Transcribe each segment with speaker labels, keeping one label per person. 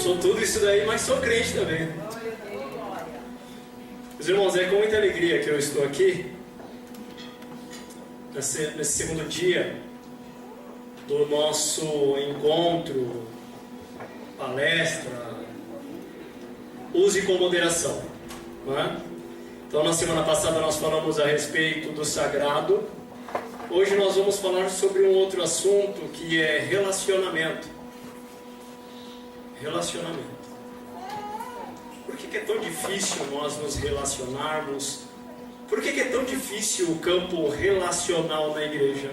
Speaker 1: sou tudo isso daí, mas sou crente também. Meus irmãos, é com muita alegria que eu estou aqui, nesse segundo dia do nosso encontro, palestra, use com moderação, não é? Então, na semana passada nós falamos a respeito do sagrado. Hoje nós vamos falar sobre um outro assunto que é relacionamento. Relacionamento. Por que é tão difícil nós nos relacionarmos? Por que é tão difícil o campo relacional na igreja?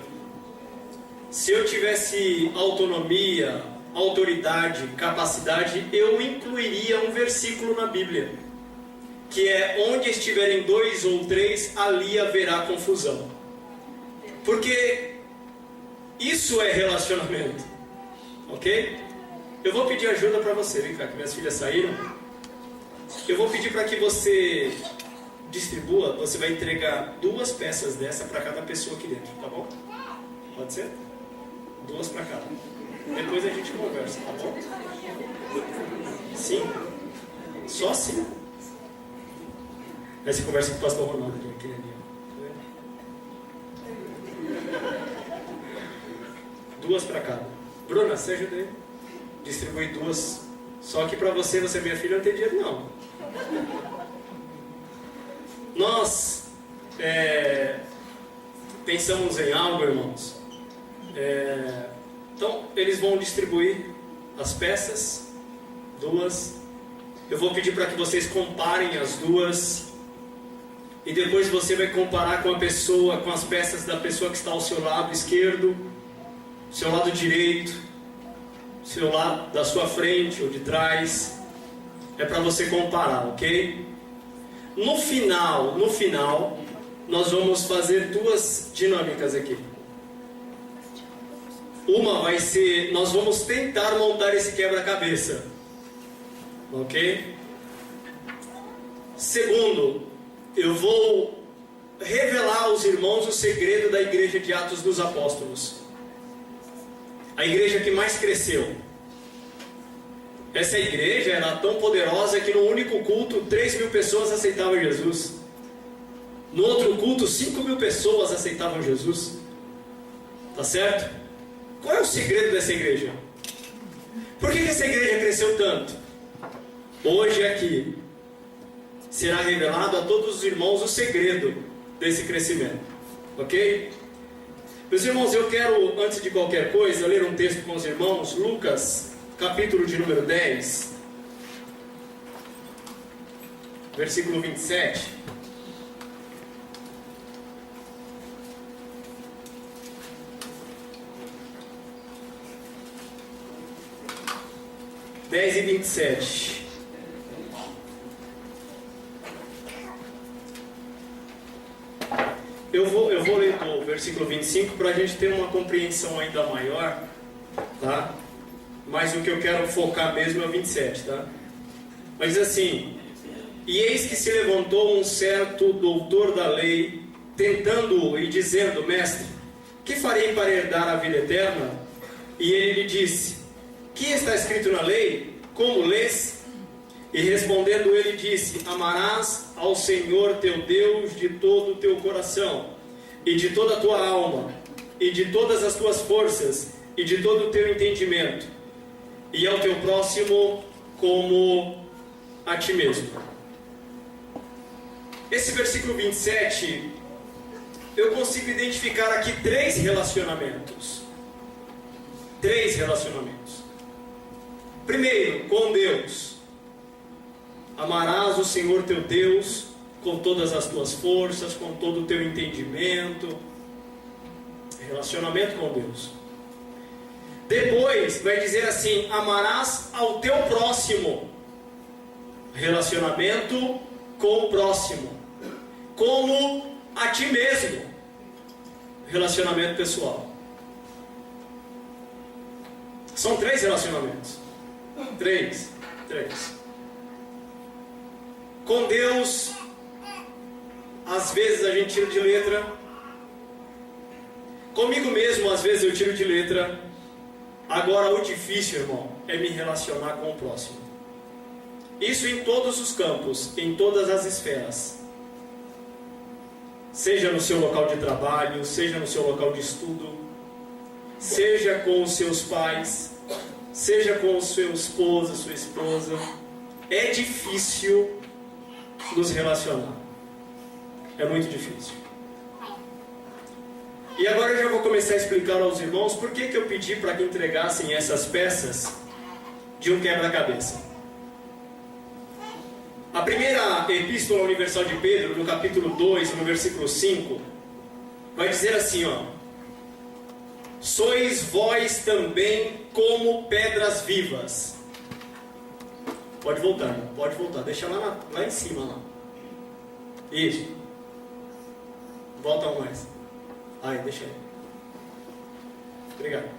Speaker 1: Se eu tivesse autonomia, autoridade, capacidade, eu incluiria um versículo na Bíblia, que é: onde estiverem 2 ou 3, ali haverá confusão. Porque isso é relacionamento, ok? Eu vou pedir ajuda para você, vem cá, que minhas filhas saíram. Eu vou pedir para que você distribua, você vai entregar 2 peças dessa para cada pessoa aqui dentro, tá bom? Pode ser? 2 para cada. Depois a gente conversa, tá bom? Sim? Só sim. Aí você conversa com o pastor Ronaldo, aquele ali, ó. 2 para cada. Bruna, você ajuda aí? Distribui 2. Só que para você, minha filha, não tem dinheiro não. Nós pensamos em algo, irmãos. Então, eles vão distribuir as peças, 2. Eu vou pedir para que vocês comparem as 2. E depois você vai comparar com a pessoa, com as peças da pessoa que está ao seu lado esquerdo, seu lado direito, seu lado da sua frente ou de trás. É para você comparar, ok? No final, nós vamos fazer 2 dinâmicas aqui. Uma vai ser, nós vamos tentar montar esse quebra-cabeça, ok? Segundo, eu vou revelar aos irmãos o segredo da igreja de Atos dos Apóstolos. A igreja que mais cresceu. Essa igreja era tão poderosa que no único culto 3.000 pessoas aceitavam Jesus. No outro culto 5.000 pessoas aceitavam Jesus. Tá certo? Qual é o segredo dessa igreja? Por que essa igreja cresceu tanto? Hoje aqui será revelado a todos os irmãos o segredo desse crescimento. Ok? Meus irmãos, eu quero, antes de qualquer coisa, ler um texto com os irmãos. Lucas, capítulo de número 10, versículo 27. e 27. Eu vou ler o versículo 25 para a gente ter uma compreensão ainda maior, tá? Mas o que eu quero focar mesmo é o 27, tá? Mas diz assim: e eis que se levantou um certo doutor da lei, tentando-o e dizendo: mestre, que farei para herdar a vida eterna? E ele lhe disse: que está escrito na lei? Como lês? E respondendo ele disse: amarás ao Senhor teu Deus de todo o teu coração, e de toda a tua alma, e de todas as tuas forças, e de todo o teu entendimento, e ao teu próximo como a ti mesmo. Esse versículo 27, eu consigo identificar aqui 3 relacionamentos. 3 relacionamentos. Primeiro, com Deus. Amarás o Senhor teu Deus com todas as tuas forças, com todo o teu entendimento. Relacionamento com Deus. Depois vai dizer assim: amarás ao teu próximo. Relacionamento com o próximo, como a ti mesmo. Relacionamento pessoal. São 3 relacionamentos. 3. Com Deus, às vezes a gente tira de letra. Comigo mesmo, às vezes eu tiro de letra. Agora, o difícil, irmão, é me relacionar com o próximo. Isso em todos os campos, em todas as esferas. Seja no seu local de trabalho, seja no seu local de estudo, seja com os seus pais, seja com o seu esposo, sua esposa. É difícil nos relacionar. É muito difícil. E agora eu já vou começar a explicar aos irmãos por que eu pedi para que entregassem essas peças de um quebra-cabeça. A primeira epístola universal de Pedro, no capítulo 2, no versículo 5, vai dizer assim, ó: sois vós também como pedras vivas. Pode voltar, pode voltar. Deixa lá em cima, lá. Isso. Volta um mais. Aí, deixa aí. Obrigado.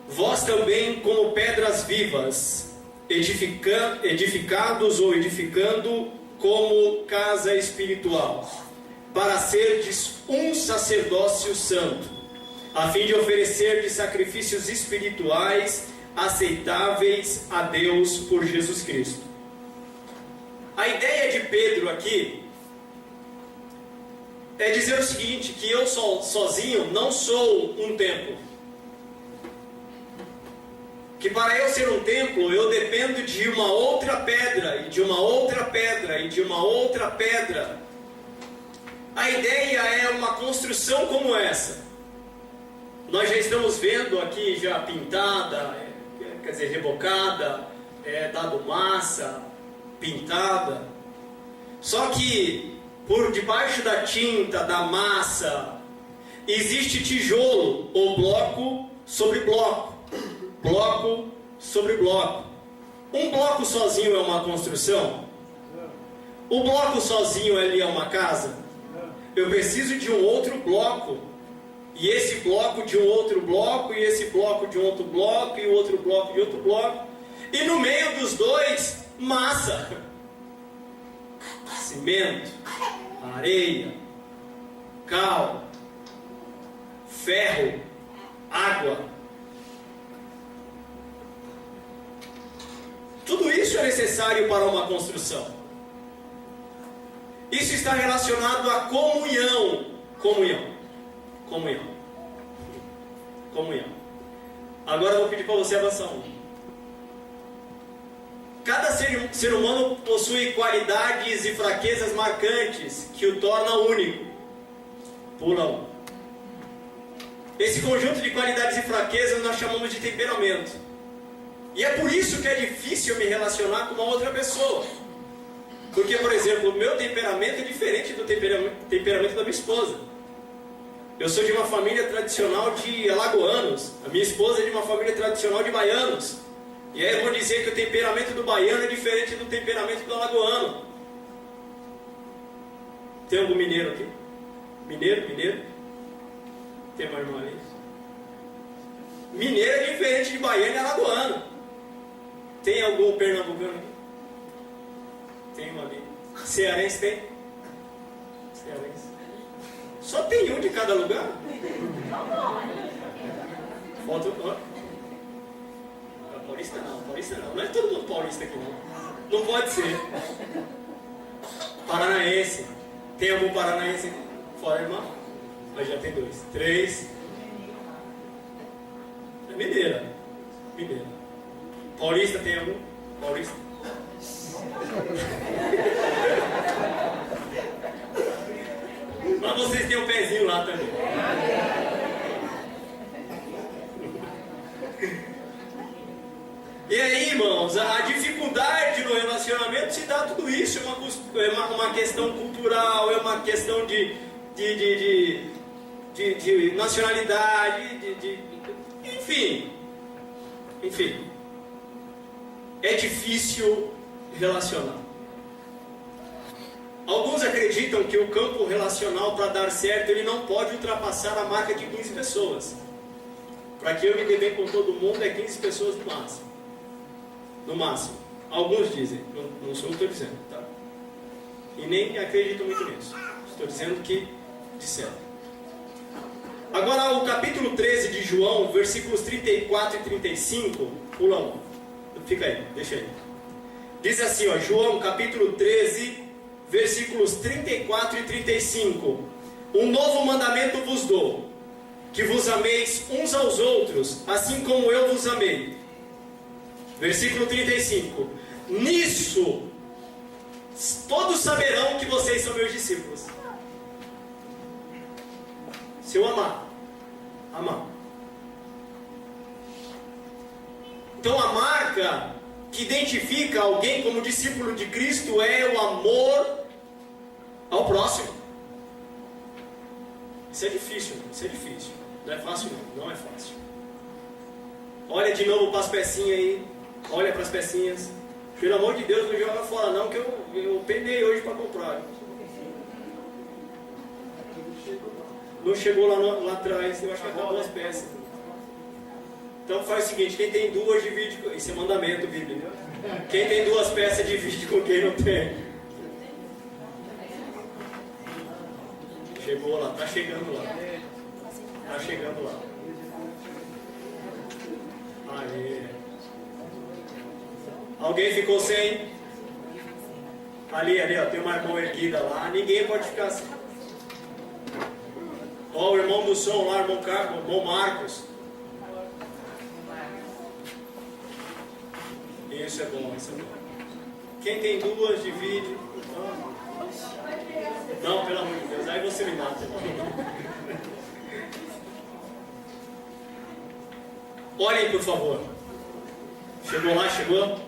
Speaker 1: Vós também como pedras vivas, edificados ou edificando como casa espiritual, para serdes um sacerdócio santo, a fim de oferecerdes sacrifícios espirituais aceitáveis a Deus por Jesus Cristo. A ideia de Pedro aqui é dizer o seguinte, que eu sozinho não sou um templo. Que para eu ser um templo, eu dependo de uma outra pedra, e de uma outra pedra, e de uma outra pedra. A ideia é uma construção como essa. Nós já estamos vendo aqui já pintada, quer dizer, rebocada, dado massa, pintada. Só que por debaixo da tinta, da massa, existe tijolo ou bloco sobre bloco. Bloco sobre bloco. Um bloco sozinho é uma construção? O bloco sozinho ali é uma casa? Eu preciso de um outro bloco. E esse bloco de um outro bloco, e esse bloco de um outro bloco, e o outro bloco de outro bloco. E no meio dos dois, massa. Cimento, areia, cal, ferro, água. Tudo isso é necessário para uma construção. Isso está relacionado à comunhão. Comunhão. Agora eu vou pedir para você avançar um. Cada ser humano possui qualidades e fraquezas marcantes que o tornam único. Pula um. Esse conjunto de qualidades e fraquezas nós chamamos de temperamento. E é por isso que é difícil me relacionar com uma outra pessoa. Porque, por exemplo, o meu temperamento é diferente do temperamento da minha esposa. Eu sou de uma família tradicional de alagoanos. A minha esposa é de uma família tradicional de baianos. E aí eu vou dizer que o temperamento do baiano é diferente do temperamento do alagoano. Tem algum mineiro aqui? Mineiro? Tem uma irmã ali? Mineiro é diferente de baiano e alagoano. Tem algum pernambucano aqui? Tem uma ali. Cearense tem? Cearense. Só tem um de cada lugar? Falta o... Paulista não. Não é todo mundo paulista aqui não. Não pode ser. Paranaense. Tem algum paranaense aqui? Fora, irmão? Mas já tem 2. 3. É mineira. Paulista tem algum? Paulista? Mas vocês têm um pezinho lá também. E aí, irmãos, a dificuldade no relacionamento se dá tudo isso. É uma questão cultural, é uma questão de nacionalidade, enfim. É difícil relacionar. Alguns acreditam que o campo relacional, para dar certo, ele não pode ultrapassar a marca de 15 pessoas. Para que eu me dê bem com todo mundo, é 15 pessoas no máximo. No máximo. Alguns dizem, não sou eu que estou dizendo, tá? E nem acredito muito nisso. Estou dizendo que disseram. Agora o capítulo 13 de João, versículos 34 e 35, pula, fica aí, deixa aí. Diz assim, ó, João capítulo 13, versículos 34 e 35. Um novo mandamento vos dou, que vos ameis uns aos outros, assim como eu vos amei. Versículo 35. Nisso, todos saberão que vocês são meus discípulos. Se eu amar. Então a marca que identifica alguém como discípulo de Cristo é o amor ao próximo. Isso é difícil. Não é fácil não é fácil. Olha de novo para as pecinhas aí. Olha para as pecinhas. Pelo amor de Deus, não joga fora não, que eu pendei hoje para comprar. Não chegou lá atrás, eu acho que acabou as peças. Então faz o seguinte, quem tem duas divide, isso é mandamento bíblico. Quem tem duas peças divide com quem não tem. Chegou lá, tá chegando lá. Aê. Alguém ficou sem? Ali, ó, tem uma mão erguida lá, ninguém pode ficar assim. Ó, o irmão do som lá, irmão Marcos. Isso é bom. Quem tem duas, divide. Não, pelo amor de Deus, aí você me mata. Olhem, por favor. Chegou lá, chegou?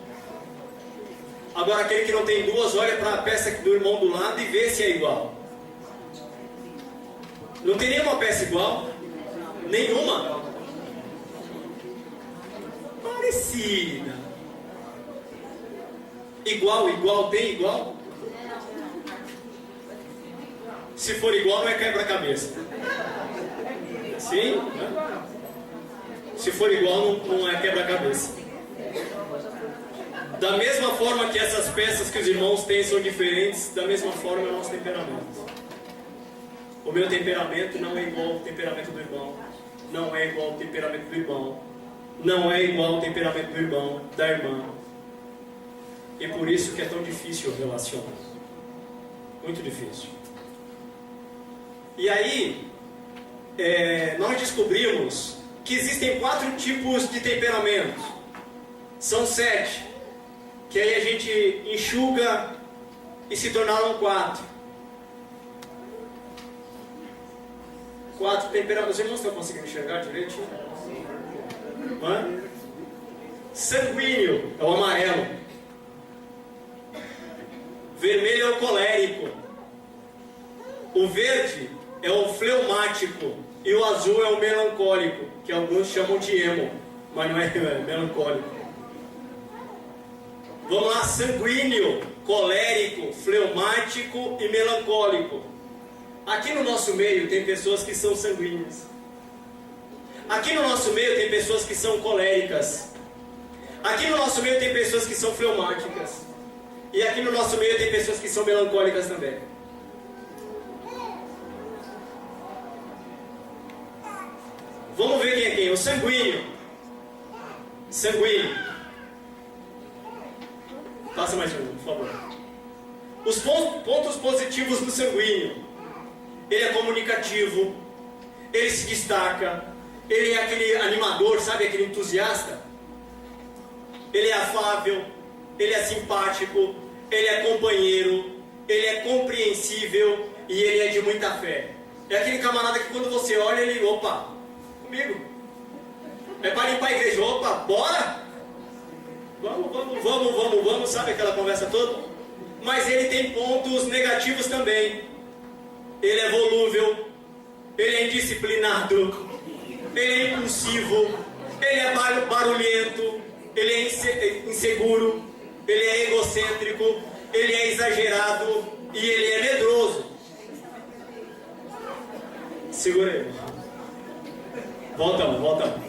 Speaker 1: Agora aquele que não tem duas, olha para a peça do irmão do lado e vê se é igual. Não tem nenhuma peça igual? Nenhuma? Parecida. Igual, tem igual? Se for igual, não é quebra-cabeça. Sim? Né? Se for igual, não é quebra-cabeça. Da mesma forma que essas peças que os irmãos têm são diferentes, da mesma forma é o nosso temperamento. O meu temperamento não é igual ao temperamento do irmão. Não é igual ao temperamento do irmão. Não é igual ao temperamento do irmão, da irmã. E por isso que é tão difícil relacionar. Muito difícil. E aí, nós descobrimos que existem 4 tipos de temperamentos. São 7. Que aí a gente enxuga e se tornaram 4. 4 temperamentos. Os irmãos estão conseguindo enxergar direito? Sanguíneo é o amarelo. Vermelho é o colérico. O verde é o fleumático. E o azul é o melancólico, que alguns chamam de emo, mas não é melancólico. Vamos lá, sanguíneo, colérico, fleumático e melancólico. Aqui no nosso meio tem pessoas que são sanguíneas. Aqui no nosso meio tem pessoas que são coléricas. Aqui no nosso meio tem pessoas que são fleumáticas. E aqui no nosso meio tem pessoas que são melancólicas também. Vamos ver quem é quem. O sanguíneo. Sanguíneo. Passa mais um, por favor. Os pontos positivos do sanguíneo. Ele é comunicativo. Ele se destaca. Ele é aquele animador, sabe? Aquele entusiasta. Ele é afável. Ele é simpático. Ele é companheiro. Ele é compreensível. E ele é de muita fé. É aquele camarada que quando você olha, ele... Opa, comigo. É para limpar a igreja. Opa, bora? Vamos, sabe aquela conversa toda? Mas ele tem pontos negativos também. Ele é volúvel, ele é indisciplinado, ele é impulsivo, ele é barulhento, ele é inseguro, ele é egocêntrico, ele é exagerado e ele é medroso. Segura aí. Volta.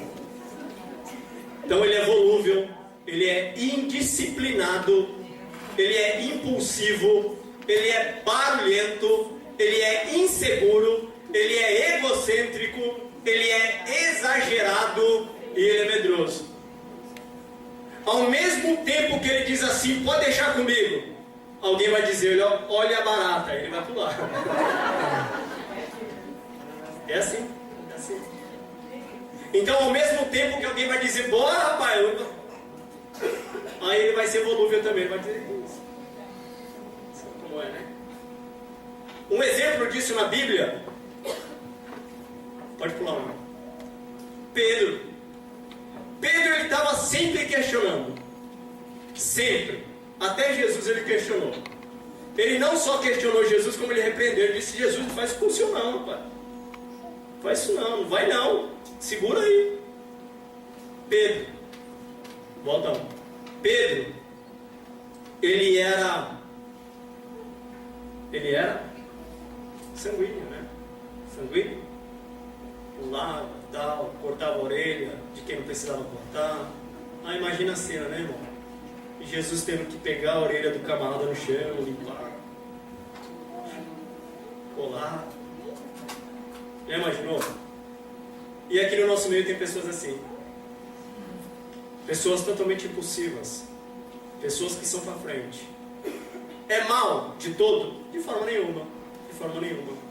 Speaker 1: Então ele é volúvel, ele é indisciplinado, ele é impulsivo, ele é barulhento, ele é inseguro, ele é egocêntrico ele é exagerado e ele é medroso. Ao mesmo tempo que ele diz assim, pode deixar comigo, alguém vai dizer, olha a barata, ele vai pular. É assim, é assim. Então, ao mesmo tempo que alguém vai dizer, bora rapaz, aí ele vai ser volúvel também, ele vai dizer isso. Sabe como é, né? Um exemplo disso na Bíblia, pode pular um. Pedro, ele estava sempre questionando, sempre, até Jesus ele questionou. Ele não só questionou Jesus, como ele repreendeu, ele disse, Jesus, não faz isso com o senhor não, pai. Não faz isso não vai não, segura aí. Pedro, volta um. Pedro, ele era sanguíneo, né? Sanguíneo. Pulava, tal, cortava a orelha de quem não precisava cortar. Ah, imagina a cena, né, irmão? E Jesus tendo que pegar a orelha do camarada no chão, limpar, colar. Já imaginou? E aqui no nosso meio tem pessoas assim. Pessoas totalmente impulsivas. Pessoas que são para frente. É mal de todo? De forma nenhuma. De forma nenhuma.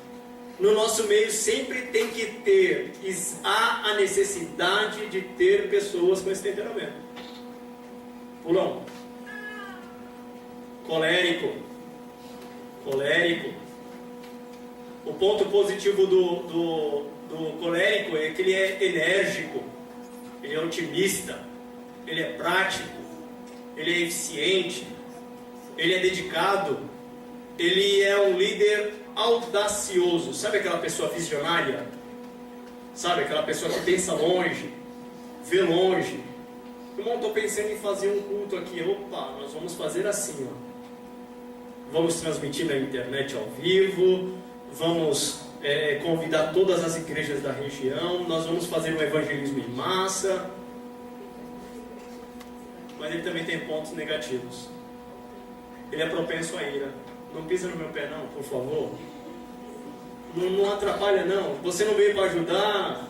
Speaker 1: No nosso meio sempre tem que ter, há a necessidade de ter pessoas com esse temperamento. Pulão. Colérico. O ponto positivo do colérico é que ele é enérgico, ele é otimista, ele é prático, ele é eficiente, ele é dedicado, ele é um líder audacioso. Sabe aquela pessoa visionária? Sabe aquela pessoa que pensa longe, vê longe? Irmão, estou pensando em fazer um culto aqui. Opa, nós vamos fazer assim, ó. Vamos transmitir na internet ao vivo, vamos convidar todas as igrejas da região, nós vamos fazer um evangelismo em massa. Mas ele também tem pontos negativos. Ele é propenso à ira. Não pisa no meu pé não, por favor. Não atrapalha não. Você não veio para ajudar.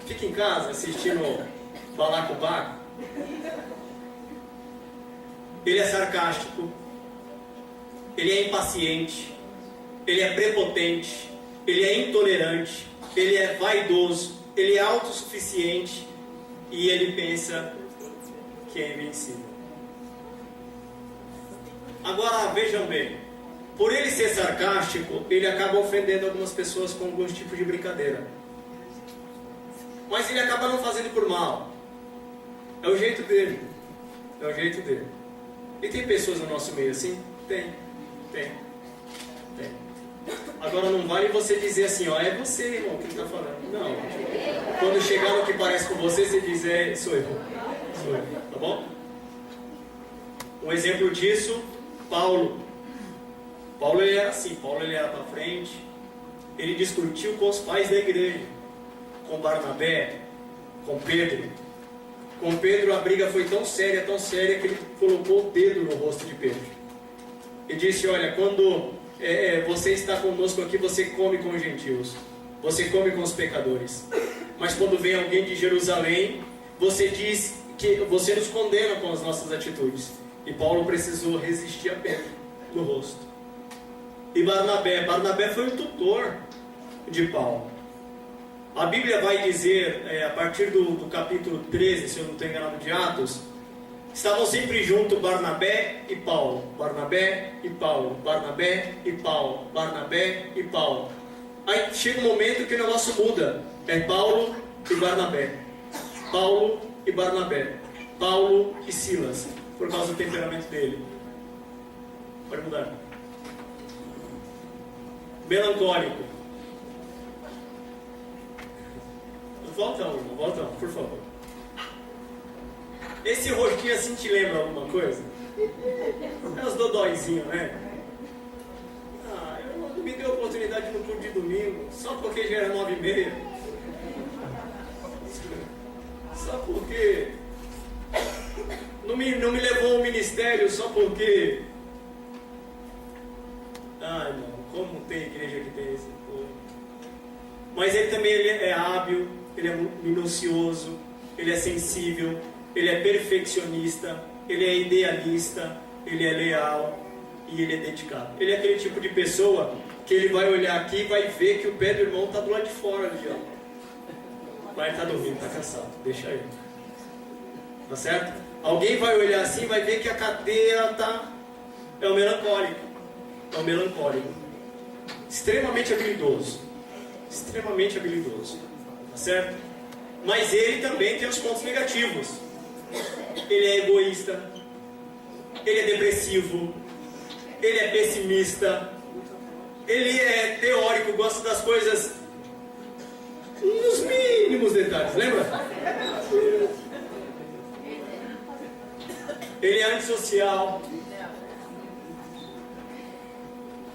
Speaker 1: Fica em casa assistindo balacobaco. Ele é sarcástico. Ele é impaciente. Ele é prepotente. Ele é intolerante. Ele é vaidoso. Ele é autossuficiente. E ele pensa que é invencível. Agora vejam bem, por ele ser sarcástico, ele acaba ofendendo algumas pessoas com alguns tipos de brincadeira. Mas ele acaba não fazendo por mal. É o jeito dele. É o jeito dele. E tem pessoas no nosso meio assim? Tem. Agora não vale você dizer assim, ó, é você, irmão, que está falando. Não. Quando chegar no que parece com você, você diz, sou eu. Tá bom? Um exemplo disso, Paulo ele era assim, Paulo ele era para frente, ele discutiu com os pais da igreja, com Barnabé, com Pedro. Com Pedro a briga foi tão séria que ele colocou o dedo no rosto de Pedro. E disse, olha, quando você está conosco aqui, você come com os gentios, você come com os pecadores. Mas quando vem alguém de Jerusalém, você diz que você nos condena com as nossas atitudes. E Paulo precisou resistir a Pedro no rosto. E Barnabé foi o tutor de Paulo. A Bíblia vai dizer, a partir do capítulo 13, se eu não estou enganado, de Atos, estavam sempre juntos Barnabé e Paulo. Barnabé e Paulo. Barnabé e Paulo. Barnabé e Paulo. Aí chega um momento que o negócio muda. É Paulo e Barnabé. Paulo e Barnabé. Paulo e Silas. Por causa do temperamento dele. Pode mudar. Melancólico. Volta um, por favor. Esse rostinho assim te lembra alguma coisa? É os dodóizinhos, né? Eu não me dei a oportunidade no culto de domingo, só porque já era 9h30. Só porque não me levou ao ministério, só porque... Ai, não, como tem igreja que tem esse povo. mas ele também é hábil, ele é minucioso, ele é sensível, ele é perfeccionista, ele é idealista, ele é leal e ele é dedicado. Ele é aquele tipo de pessoa que ele vai olhar aqui e vai ver que o pé do irmão está do lado de fora ali, ó. Vai estar dormindo, está cansado, deixa ele. Tá certo? Alguém vai olhar assim e vai ver que a cadeira está... É o melancólico. É o melancólico. Extremamente habilidoso. Extremamente habilidoso. Tá certo? Mas ele também tem os pontos negativos. Ele é egoísta. Ele é depressivo. Ele é pessimista. Ele é teórico, gosta das coisas nos mínimos detalhes, lembra? Ele é antissocial.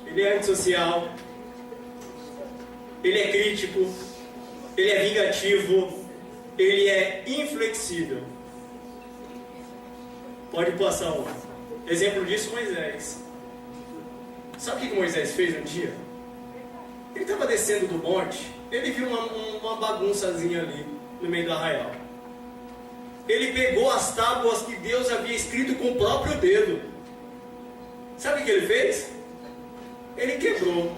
Speaker 1: Ele é antissocial. Ele é crítico. Ele é vingativo. Ele é inflexível. Pode passar um. Exemplo disso, Moisés. Sabe o que Moisés fez um dia? Ele estava descendo do monte. Ele viu uma bagunçazinha ali no meio do arraial. Ele pegou as tábuas que Deus havia escrito com o próprio dedo. Sabe o que ele fez? Ele quebrou.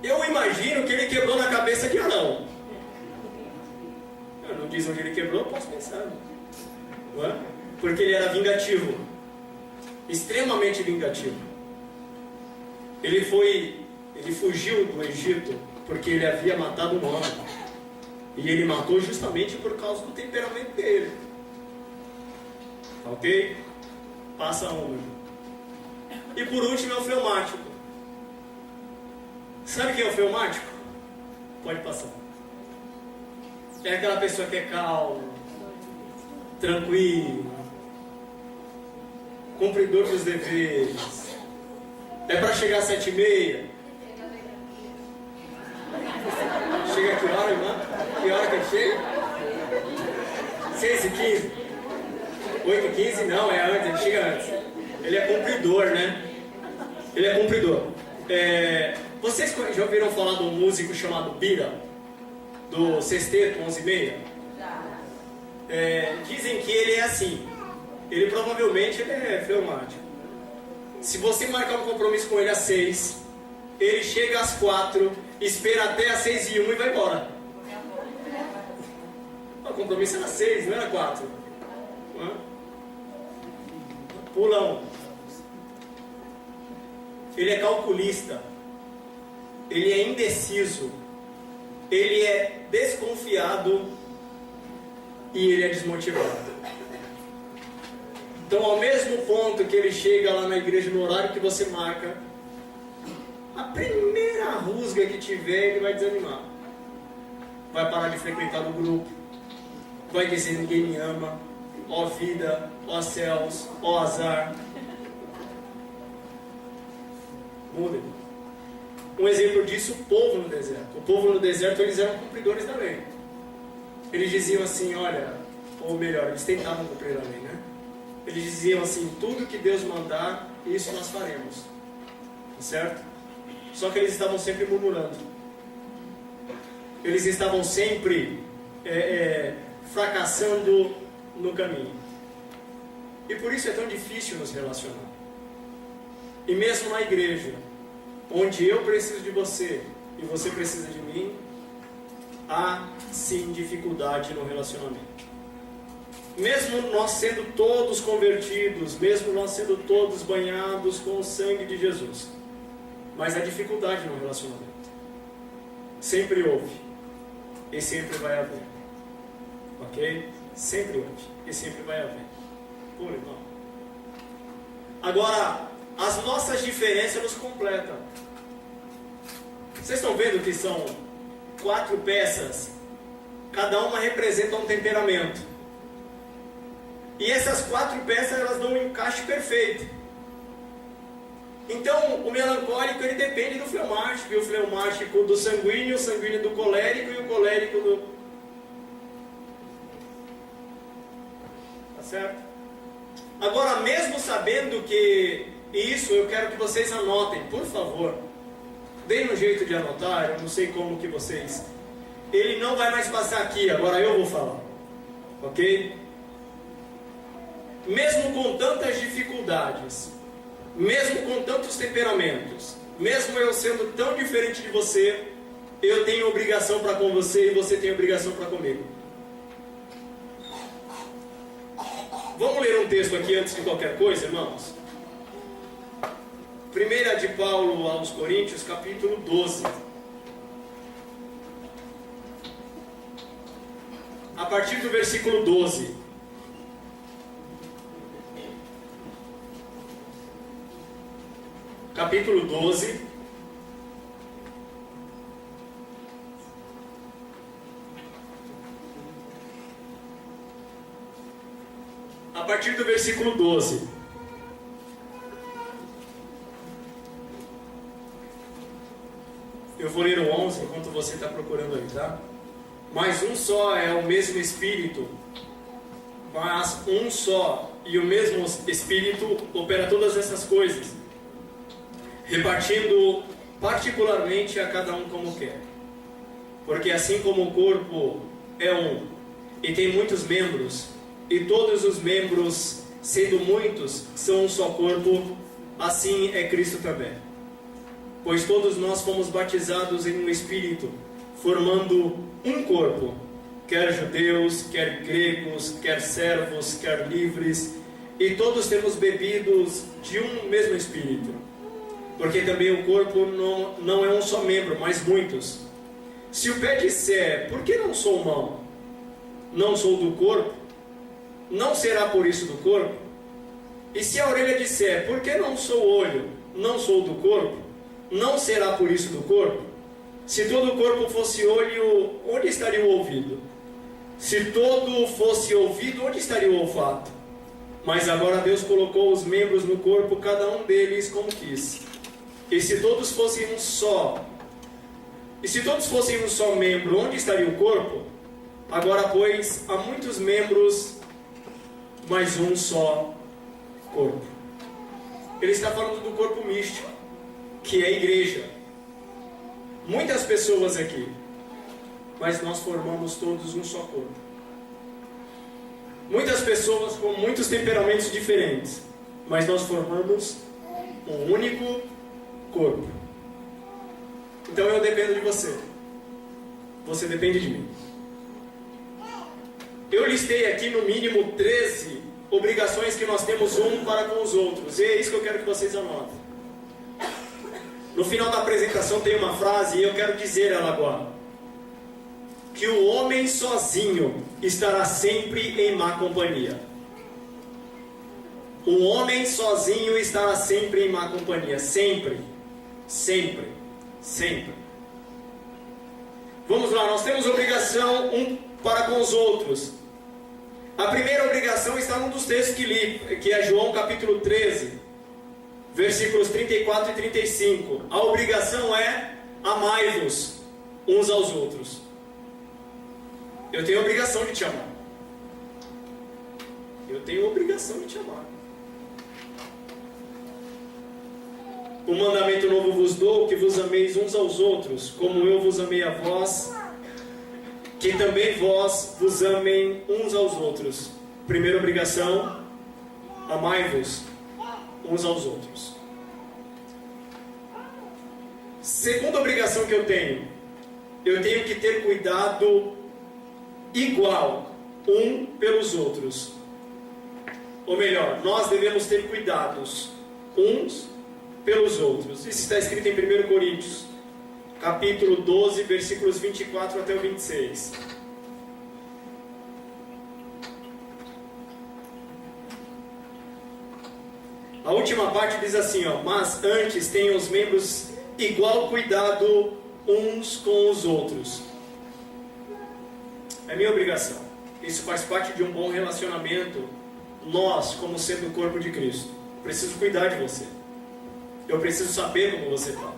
Speaker 1: Eu imagino que ele quebrou na cabeça de Arão. Eu não diz onde ele quebrou, eu posso pensar. Não é? Porque ele era vingativo. Extremamente vingativo. Ele fugiu do Egito porque ele havia matado um homem. E ele matou justamente por causa do temperamento dele. Ok? Passa um. E por último é o fleumático. Sabe quem é o fleumático? Pode passar. É aquela pessoa que é calma, tranquila, cumpridor dos deveres. É para chegar às 7h30. Chega que hora, irmã? Que hora que ele chega? 6h15? 8h15? Não, é antes, ele chega antes. Ele é cumpridor, né? Ele é cumpridor. Vocês já ouviram falar de um músico chamado Bira? Do Sexteto, 11h30? Dizem que ele é assim. Ele provavelmente é fleumático. Se você marcar um compromisso com ele às 6, ele chega às 4, espera até às 6h01 e vai embora. O compromisso era 6, não era 4. Pula um. Ele é calculista. Ele é indeciso. Ele é desconfiado. E ele é desmotivado. Então, ao mesmo ponto que ele chega lá na igreja no horário que você marca, a primeira rusga que tiver, ele vai desanimar. Vai parar de frequentar o grupo. Vai dizer: ninguém me ama. Ó vida, ó céus, ó azar. Muda. Um exemplo disso, o povo no deserto. O povo no deserto, eles eram cumpridores da lei. Eles diziam assim, olha, ou melhor, eles tentavam cumprir a lei, né? Eles diziam assim: tudo que Deus mandar, isso nós faremos. Certo? Só que eles estavam sempre murmurando. Eles estavam sempre fracassando no caminho. E por isso é tão difícil nos relacionar. E mesmo na igreja, onde eu preciso de você e você precisa de mim, há sim dificuldade no relacionamento. Mesmo nós sendo todos convertidos, mesmo nós sendo todos banhados com o sangue de Jesus, mas há dificuldade no relacionamento. Sempre houve e sempre vai haver. Ok? Sempre houve e sempre vai haver. Pô, irmão. Agora, as nossas diferenças nos completam. Vocês estão vendo que são 4 peças? Cada uma representa um temperamento. E essas 4 peças, elas dão um encaixe perfeito. Então, o melancólico, ele depende do fleumático, e o fleumático do sanguíneo, o sanguíneo do colérico, e o colérico do... Tá certo? Agora, mesmo sabendo que isso, eu quero que vocês anotem, por favor. Deem um jeito de anotar, eu não sei como que vocês... Ele não vai mais passar aqui, agora eu vou falar. Ok? Mesmo com tantas dificuldades, mesmo com tantos temperamentos, mesmo eu sendo tão diferente de você, eu tenho obrigação para com você e você tem obrigação para comigo. Vamos ler um texto aqui antes de qualquer coisa, irmãos? 1 de Paulo aos Coríntios, capítulo 12. A partir do versículo 12. Capítulo 12. A partir do versículo 12. Eu vou ler o 11 enquanto você está procurando aí, tá? Mas um só é o mesmo Espírito, mas um só e o mesmo Espírito opera todas essas coisas, repartindo particularmente a cada um como quer. Porque assim como o corpo é um e tem muitos membros, e todos os membros, sendo muitos, são um só corpo, assim é Cristo também. Pois todos nós fomos batizados em um Espírito, formando um corpo, quer judeus, quer gregos, quer servos, quer livres, e todos temos bebidos de um mesmo Espírito. Porque também o corpo não é um só membro, mas muitos. Se o pé disser, por que não sou mão? Não sou do corpo? Não será por isso do corpo? E se a orelha disser, por que não sou olho? Não sou do corpo? Não será por isso do corpo? Se todo o corpo fosse olho, onde estaria o ouvido? Se todo fosse ouvido, onde estaria o olfato? Mas agora Deus colocou os membros no corpo, cada um deles como quis. E se todos fossem um só, membro, onde estaria o corpo? Agora, pois, há muitos membros, mas um só corpo. Ele está falando do corpo místico, que é a igreja. Muitas pessoas aqui, mas nós formamos todos um só corpo. Muitas pessoas com muitos temperamentos diferentes, mas nós formamos um único corpo. Então eu dependo de você. Você depende de mim. Eu listei aqui no mínimo 13 obrigações que nós temos um para com os outros. E é isso que eu quero que vocês anotem. No final da apresentação tem uma frase e eu quero dizer ela agora. Que o homem sozinho estará sempre em má companhia. O homem sozinho estará sempre em má companhia. Sempre. Sempre. Sempre. Vamos lá, nós temos obrigação um para com os outros. A primeira obrigação está num dos textos que li, que é João capítulo 13, versículos 34 e 35. A obrigação é amai-vos uns aos outros. Eu tenho a obrigação de te amar. Eu tenho a obrigação de te amar. Um mandamento novo vos dou, que vos ameis uns aos outros, como eu vos amei a vós, que também vós vos amem uns aos outros. Primeira obrigação, amai-vos uns aos outros. Segunda obrigação que eu tenho que ter cuidado igual um pelos outros. Ou melhor, nós devemos ter cuidados uns pelos outros. Isso está escrito em 1 Coríntios, capítulo 12, versículos 24 até o 26. A última parte diz assim, ó: mas antes tenham os membros igual cuidado uns com os outros. É minha obrigação. Isso faz parte de um bom relacionamento. Nós, como sendo o corpo de Cristo, preciso cuidar de você. Eu preciso saber como você está.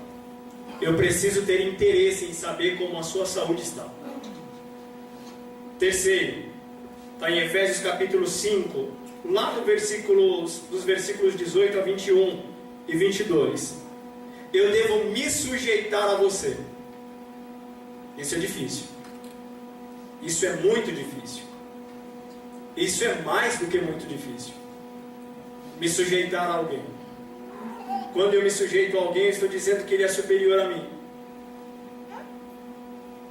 Speaker 1: Eu preciso ter interesse em saber como a sua saúde está. Terceiro, está em Efésios capítulo 5, lá no dos versículos 18 a 21 e 22. eu devo me sujeitar a você. Isso é difícil. Isso é muito difícil. Isso é mais do que muito difícil. Me sujeitar a alguém. Quando eu me sujeito a alguém, eu estou dizendo que ele é superior a mim.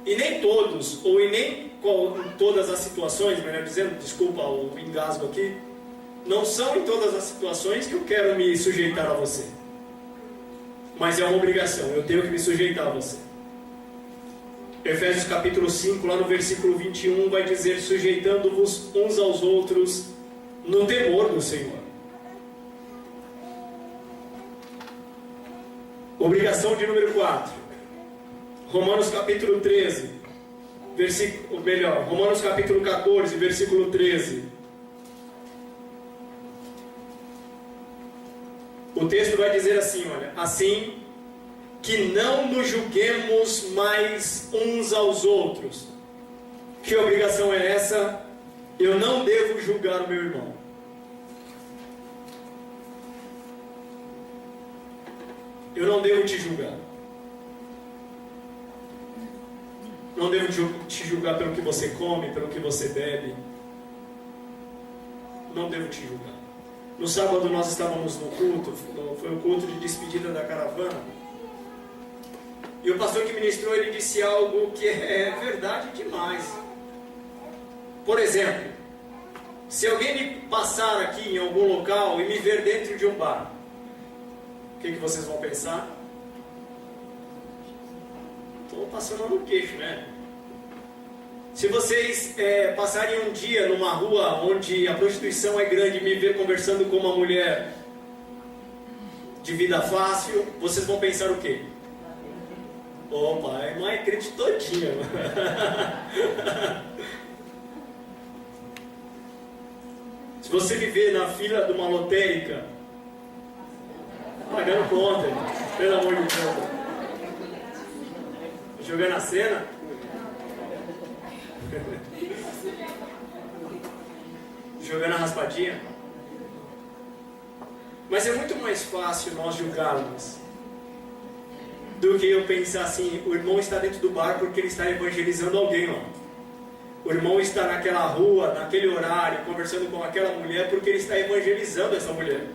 Speaker 1: E nem todos, ou em nem todas as situações, melhor dizendo, desculpa o engasgo aqui, não são em todas as situações que eu quero me sujeitar a você. Mas é uma obrigação, eu tenho que me sujeitar a você. Efésios capítulo 5, lá no versículo 21, vai dizer: sujeitando-vos uns aos outros no temor do Senhor. Obrigação de número 4. Romanos capítulo 13, Romanos capítulo 14, versículo 13. O texto vai dizer assim, olha: assim que não nos julguemos mais uns aos outros. Que obrigação é essa? Eu não devo julgar o meu irmão. Eu não devo te julgar. Não devo te julgar pelo que você come, pelo que você bebe. Não devo te julgar. No sábado nós estávamos no culto, foi o culto de despedida da caravana. E o pastor que ministrou, ele disse algo que é verdade demais. Por exemplo, se alguém me passar aqui em algum local e me ver dentro de um bar, o que vocês vão pensar? Estou passando no queixo, né? Se vocês passarem um dia numa rua onde a prostituição é grande e me ver conversando com uma mulher de vida fácil, vocês vão pensar o quê? Opa, a irmã é crente todinha. Se você me ver na fila de uma lotérica pagando conta, pelo amor de Deus, jogando a cena, jogando a raspadinha. Mas é muito mais fácil nós julgarmos do que eu pensar assim: o irmão está dentro do bar porque ele está evangelizando alguém, ó. O irmão está naquela rua, naquele horário, conversando com aquela mulher porque ele está evangelizando essa mulher.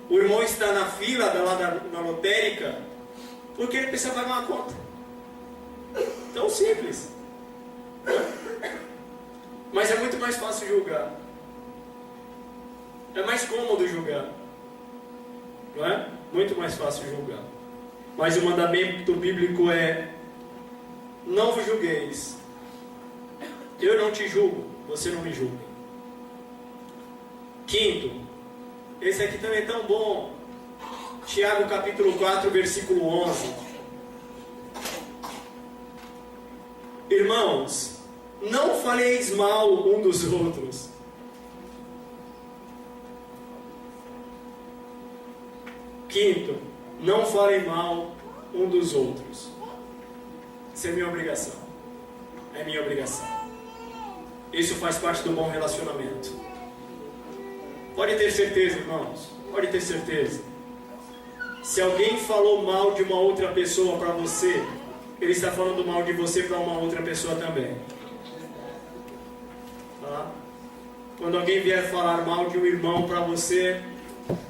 Speaker 1: O irmão está na fila lá na lotérica porque ele precisa pagar uma conta. Tão simples. Mas é muito mais fácil julgar. É mais cômodo julgar. Não é? Muito mais fácil julgar. Mas o mandamento bíblico é: não vos julgueis. Eu não te julgo, você não me julga. Quinto, esse aqui também é tão bom. Tiago capítulo 4, versículo 11. Irmãos, não faleis mal um dos outros. Quinto, não falem mal um dos outros. Isso é minha obrigação. É minha obrigação. Isso faz parte do bom relacionamento. Pode ter certeza, irmãos. Pode ter certeza. Se alguém falou mal de uma outra pessoa para você, ele está falando mal de você para uma outra pessoa também. Tá? Quando alguém vier falar mal de um irmão para você,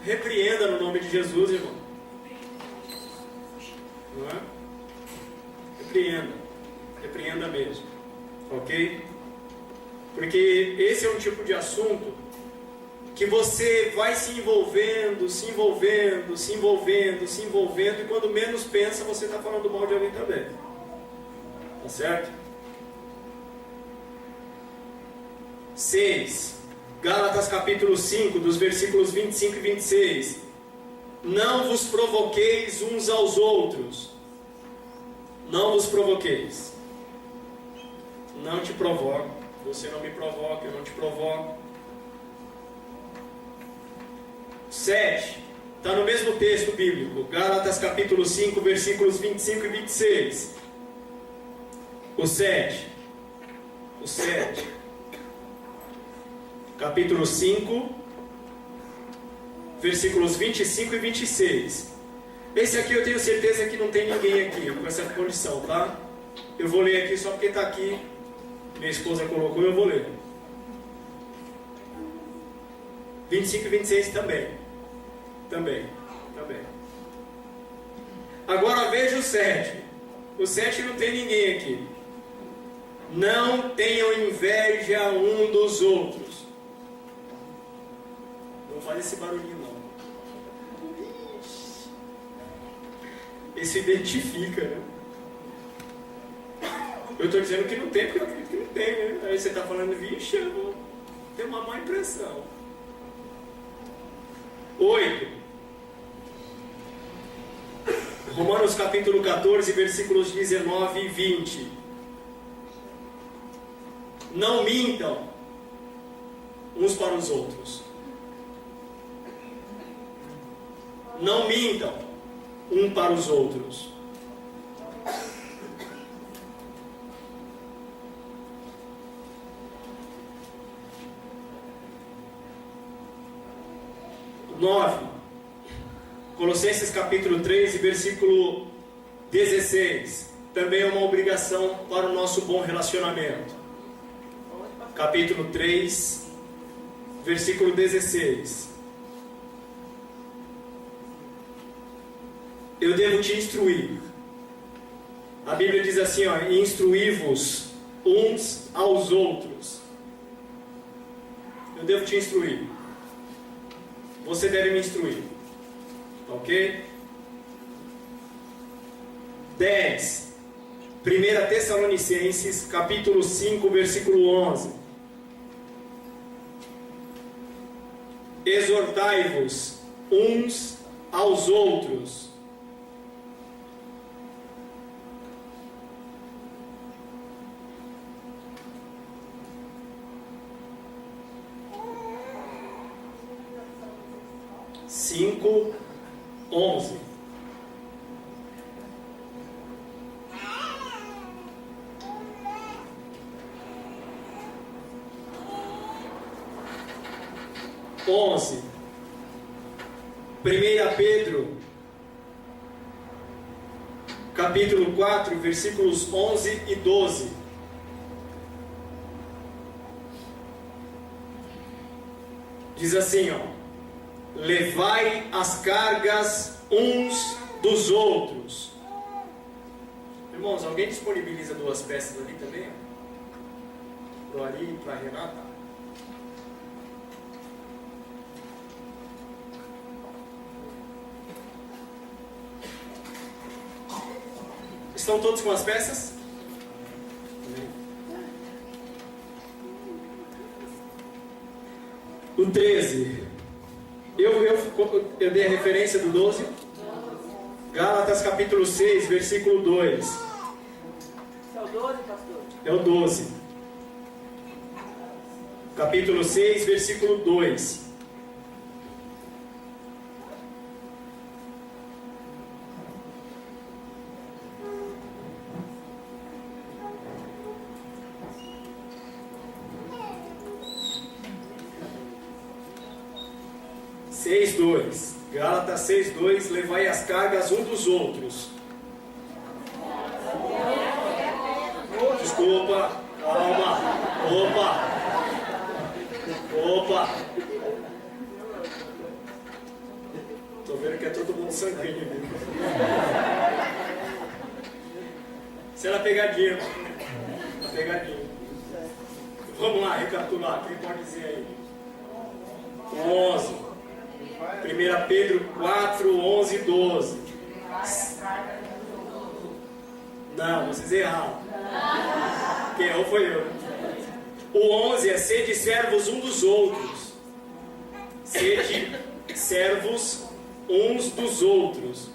Speaker 1: repreenda no nome de Jesus, irmão. Não é? Repreenda. Repreenda mesmo. Ok? Porque esse é um tipo de assunto que você vai se envolvendo, se envolvendo, se envolvendo, se envolvendo, e quando menos pensa, você está falando mal de alguém também. Tá certo? 6. Gálatas capítulo 5, dos versículos 25 e 26. Não vos provoqueis uns aos outros. Não vos provoqueis. Não te provoco. Você não me provoca, eu não te provoco. 7. Está no mesmo texto bíblico. Gálatas capítulo 5, versículos 25 e 26. O 7. Capítulo 5, versículos 25 e 26. Esse aqui eu tenho certeza que não tem ninguém aqui com essa condição, tá? Eu vou ler aqui só porque está aqui. Minha esposa colocou, eu vou ler. 25 e 26 também. Também. Agora veja o 7. O 7 não tem ninguém aqui. Não tenham inveja um dos outros. Não faz esse barulhinho não. Esse identifica, né? Eu estou dizendo que não tem, porque eu acredito que não tem, né? Aí você está falando, vixe, eu vou ter uma má impressão. 8. Romanos capítulo 14, versículos 19 e 20. Não mintam uns para os outros. Não mintam um para os outros. Colossenses capítulo 3, versículo 16. Também é uma obrigação para o nosso bom relacionamento. Capítulo 3, versículo 16. Eu devo te instruir. A Bíblia diz assim, ó, instruí-vos uns aos outros. Eu devo te instruir. Você deve me instruir. Ok? 10. 1 Tessalonicenses, capítulo 5, versículo 11. Exortai-vos uns aos outros. Cinco, 11. Onze. 1 Pedro, capítulo 4, versículos 11 e 12. Diz assim, ó: levai as cargas uns dos outros. Irmãos, alguém disponibiliza 2 peças ali também? Para o Ari e para a Renata? Estão todos com as peças? O 13. Eu dei a referência do 12. Gálatas capítulo 6, versículo 2.
Speaker 2: É o 12, pastor?
Speaker 1: É o 12. Capítulo 6, versículo 2. Gálatas 6:2, levai as cargas um dos outros. Desculpa, calma. Opa. Tô vendo que é todo mundo sanguíneo. Isso era pegadinha. Vamos lá, recapitular. Quem pode dizer aí? 11. 1 Pedro 4, 11 e 12. Não, vocês erraram. Quem errou foi eu. O 11 é: sede servos um dos outros. Sede servos uns dos outros.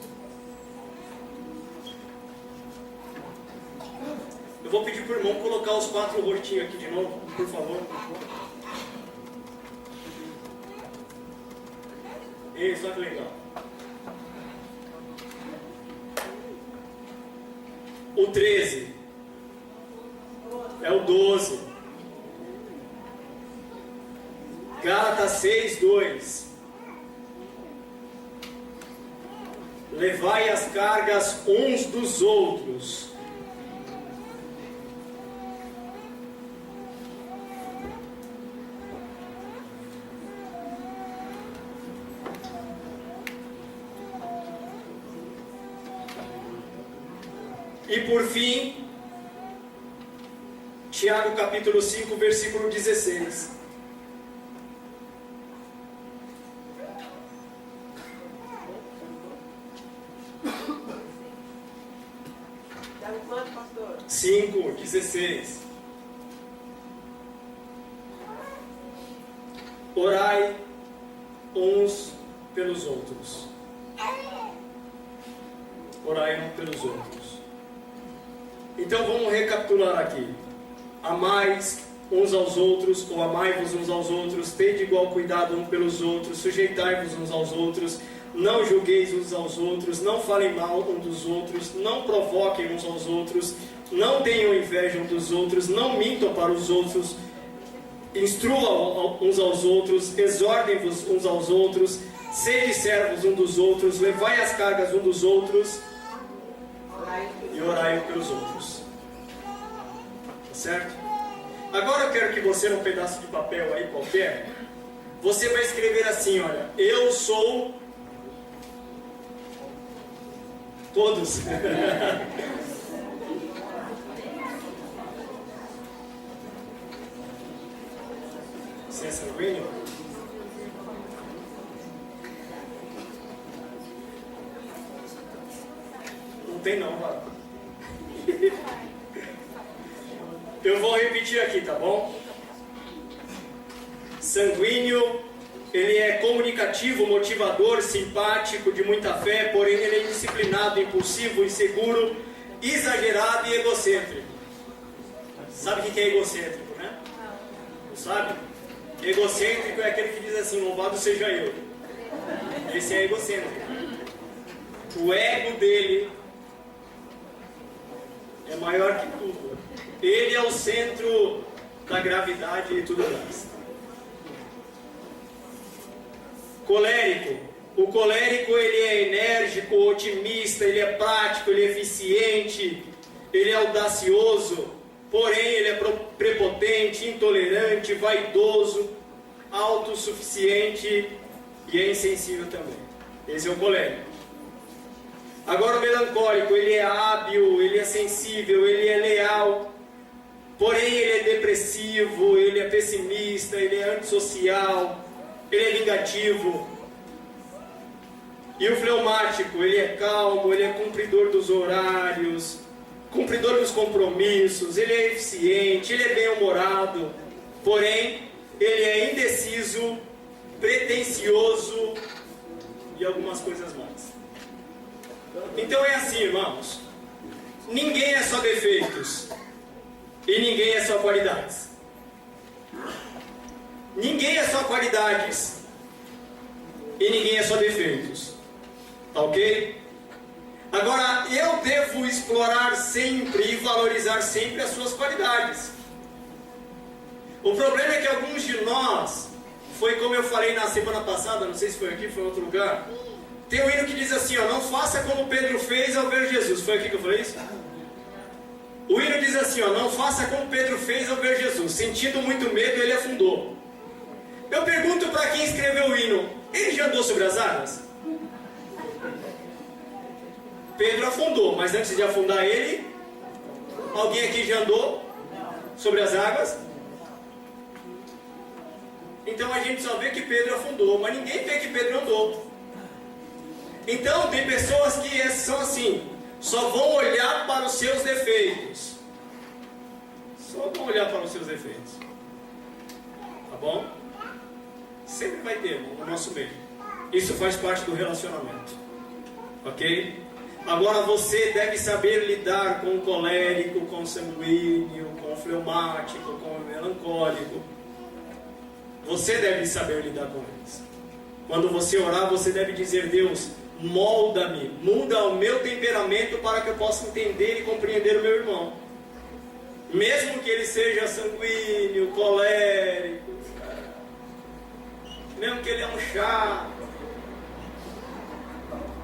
Speaker 1: Eu vou pedir para o irmão colocar os 4 rostinhos aqui de novo, por favor. Isso, olha que legal. O 13 é o 12. Gálatas 6:2. levai as cargas uns dos outros. E por fim, Tiago capítulo 5, versículo 16.
Speaker 2: Tiago quanto, pastor?
Speaker 1: 5, 16. Orai uns pelos outros. Orai uns pelos outros. Então vamos recapitular aqui. Amais uns aos outros, ou amai-vos uns aos outros, tende igual cuidado uns pelos outros, sujeitai-vos uns aos outros, não julgueis uns aos outros, não falem mal uns dos outros, não provoquem uns aos outros, não tenham inveja uns dos outros, não mintam para os outros, instruam uns aos outros, exortem-vos uns aos outros, sede servos uns dos outros, levai as cargas uns dos outros e orai uns pelos outros. Tá certo? Agora eu quero que você, num pedaço de papel aí qualquer, você vai escrever assim, olha, eu sou todos. Você é sanguíneo? Não tem não, mano. Eu vou repetir aqui, tá bom? Sanguíneo, ele é comunicativo, motivador, simpático, de muita fé, porém ele é indisciplinado, impulsivo, inseguro, exagerado e egocêntrico. Sabe o que é egocêntrico, né? Não sabe? Egocêntrico é aquele que diz assim, louvado seja eu. Esse é egocêntrico. O ego dele é maior que tudo. Ele é o centro da gravidade e tudo mais. Colérico. O colérico, ele é enérgico, otimista, ele é prático, ele é eficiente, ele é audacioso, porém ele é prepotente, intolerante, vaidoso, autossuficiente e é insensível também. Esse é o colérico. Agora o melancólico, ele é hábil, ele é sensível, ele é leal, porém ele é depressivo, ele é pessimista, ele é antissocial, ele é vingativo. E o fleumático, ele é calmo, ele é cumpridor dos horários, cumpridor dos compromissos, ele é eficiente, ele é bem-humorado, porém ele é indeciso, pretensioso e algumas coisas mais. Então é assim, irmãos, ninguém é só defeitos e ninguém é só qualidades. Ninguém é só qualidades e ninguém é só defeitos. Tá ok? Agora, eu devo explorar sempre e valorizar sempre as suas qualidades. O problema é que alguns de nós, foi como eu falei na semana passada, não sei se foi aqui, foi em outro lugar, tem um hino que diz assim, ó, não faça como Pedro fez ao ver Jesus. Foi aqui que eu falei isso? O hino diz assim, ó, não faça como Pedro fez ao ver Jesus. Sentindo muito medo, ele afundou. Eu pergunto para quem escreveu o hino, ele já andou sobre as águas? Pedro afundou, mas antes de afundar ele, alguém aqui já andou sobre as águas? Então a gente só vê que Pedro afundou, mas ninguém vê que Pedro andou. Então tem pessoas que são assim, só vão olhar para os seus defeitos. Só vão olhar para os seus defeitos. Tá bom? Sempre vai ter no nosso meio. Isso faz parte do relacionamento. Ok? Agora você deve saber lidar com o colérico, com o sanguíneo, com o fleumático, com o melancólico. Você deve saber lidar com eles. Quando você orar, você deve dizer, Deus, molda-me, muda o meu temperamento para que eu possa entender e compreender o meu irmão. Mesmo que ele seja sanguíneo, colérico, mesmo que ele é um chato,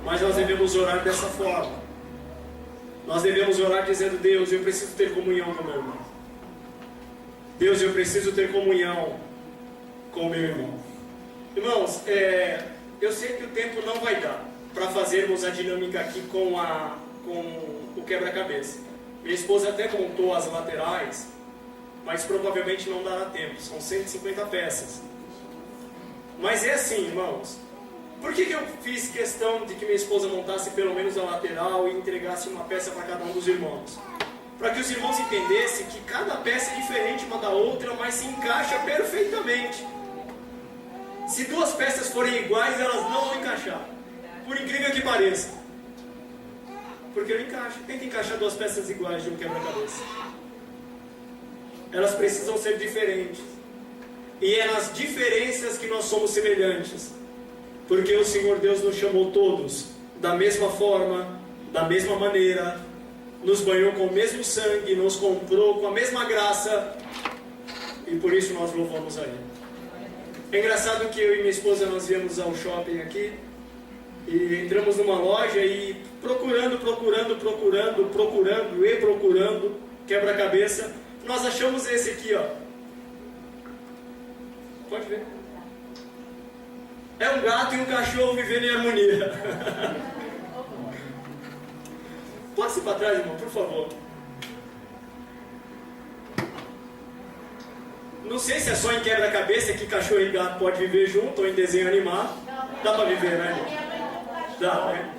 Speaker 1: Mas nós devemos orar dessa forma. Nós devemos orar dizendo: Deus, eu preciso ter comunhão com o meu irmão. Deus, eu preciso ter comunhão com o meu irmão. Irmãos, eu sei que o tempo não vai dar para fazermos a dinâmica aqui com o quebra-cabeça. Minha esposa até contou as laterais, mas provavelmente não dará tempo. São 150 peças. Mas é assim, irmãos. Por que eu fiz questão de que minha esposa montasse pelo menos a lateral e entregasse uma peça para cada um dos irmãos? Para que os irmãos entendessem que cada peça é diferente uma da outra, mas se encaixa perfeitamente. Se duas peças forem iguais, elas não vão encaixar. Por incrível que pareça. Porque não encaixa. Tenta encaixar duas peças iguais de um quebra-cabeça. Elas precisam ser diferentes. E é nas diferenças que nós somos semelhantes. Porque o Senhor Deus nos chamou todos da mesma forma, da mesma maneira, nos banhou com o mesmo sangue, nos comprou com a mesma graça, e por isso nós louvamos a Ele. É engraçado que eu e minha esposa nós viemos ao shopping aqui, e entramos numa loja e procurando quebra-cabeça, nós achamos esse aqui, ó. Pode ver. É um gato e um cachorro vivendo em harmonia. Passe para trás, irmão, por favor. Não sei se é só em quebra-cabeça que cachorro e gato pode viver junto ou em desenho animado. Dá para viver, né? Dá, né?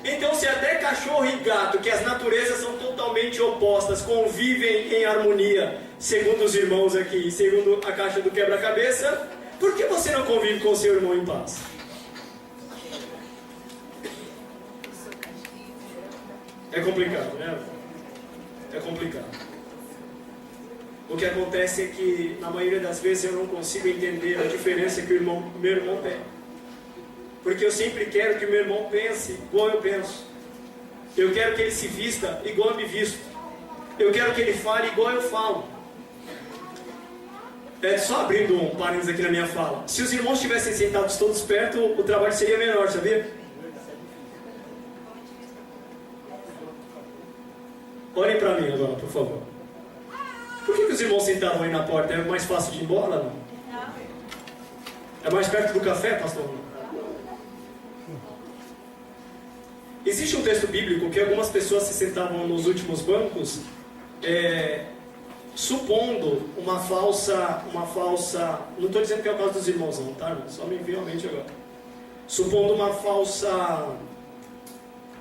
Speaker 1: Então, se até cachorro e gato, que as naturezas são totalmente opostas, convivem em harmonia, segundo os irmãos aqui, segundo a caixa do quebra-cabeça, por que você não convive com o seu irmão em paz? É complicado, né? É complicado. O que acontece é que, na maioria das vezes, eu não consigo entender a diferença que meu irmão tem. Porque eu sempre quero que o meu irmão pense igual eu penso. Eu quero que ele se vista igual eu me visto. Eu quero que ele fale igual eu falo. Só abrindo um parênteses aqui na minha fala. Se os irmãos estivessem sentados todos perto, o trabalho seria menor, sabia? Olhem para mim agora, por favor. Por que os irmãos sentaram aí na porta? É mais fácil de ir embora, não? É mais perto do café, pastor? Existe um texto bíblico que algumas pessoas se sentavam nos últimos bancos, supondo uma falsa, não estou dizendo que é o caso dos irmãos não, tá? Só me veio à mente agora. Supondo uma falsa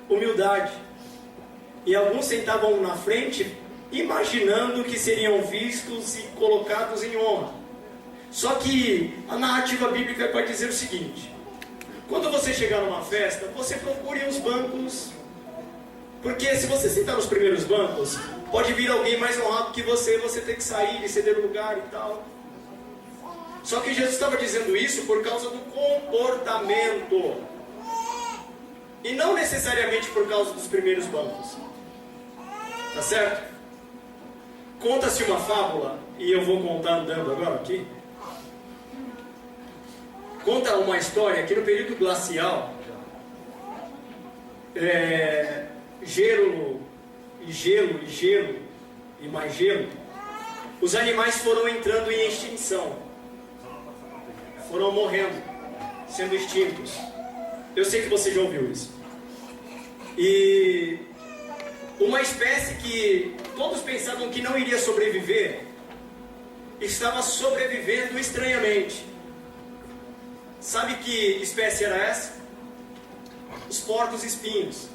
Speaker 1: humildade. E alguns sentavam na frente, imaginando que seriam vistos e colocados em honra. Só que a narrativa bíblica vai dizer o seguinte: quando você chegar numa festa, você procure os bancos, porque se você sentar nos primeiros bancos, pode vir alguém mais honrado que você tem que sair e ceder o lugar e tal. Só que Jesus estava dizendo isso por causa do comportamento, e não necessariamente por causa dos primeiros bancos. Tá certo? Conta-se uma fábula, e eu vou contar andando agora aqui. Conta uma história que no período glacial, gelo e mais gelo, os animais foram entrando em extinção, foram morrendo, sendo extintos. Eu sei que você já ouviu isso. E uma espécie que todos pensavam que não iria sobreviver, estava sobrevivendo estranhamente. Sabe que espécie era essa? Os porcos-espinhos.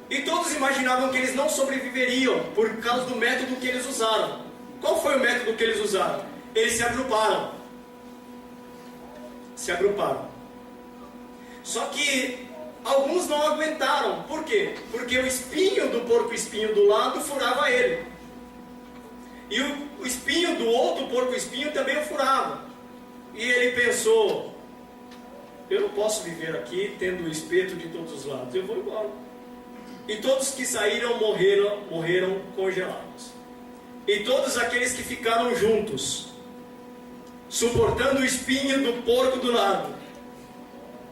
Speaker 1: E todos imaginavam que eles não sobreviveriam por causa do método que eles usaram. Qual foi o método que eles usaram? Eles se agruparam. Só que alguns não aguentaram. Por quê? Porque o espinho do porco-espinho do lado furava ele. E o espinho do outro porco-espinho também o furava. E ele pensou: eu não posso viver aqui tendo o espeto de todos os lados, eu vou embora. E todos que saíram morreram congelados. E todos aqueles que ficaram juntos, suportando o espinho do porco do lado,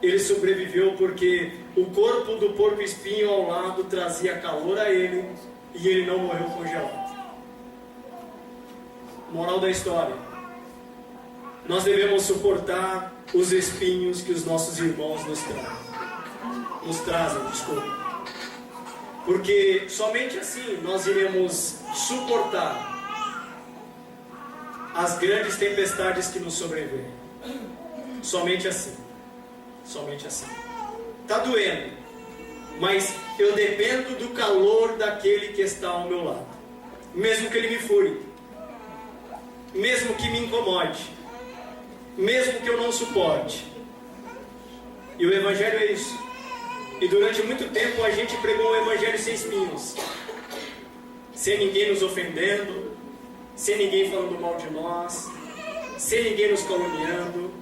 Speaker 1: Ele sobreviveu porque o corpo do porco-espinho ao lado trazia calor a ele e ele não morreu congelado. Moral da história: nós devemos suportar os espinhos que os nossos irmãos nos trazem, porque somente assim nós iremos suportar as grandes tempestades que nos sobrevêm. Somente assim. Somente assim. Está doendo, mas eu dependo do calor daquele que está ao meu lado, mesmo que ele me fure, mesmo que me incomode, mesmo que eu não suporte. E o Evangelho é isso. E durante muito tempo a gente pregou o Evangelho sem espinhos, sem ninguém nos ofendendo, sem ninguém falando mal de nós, sem ninguém nos caluniando.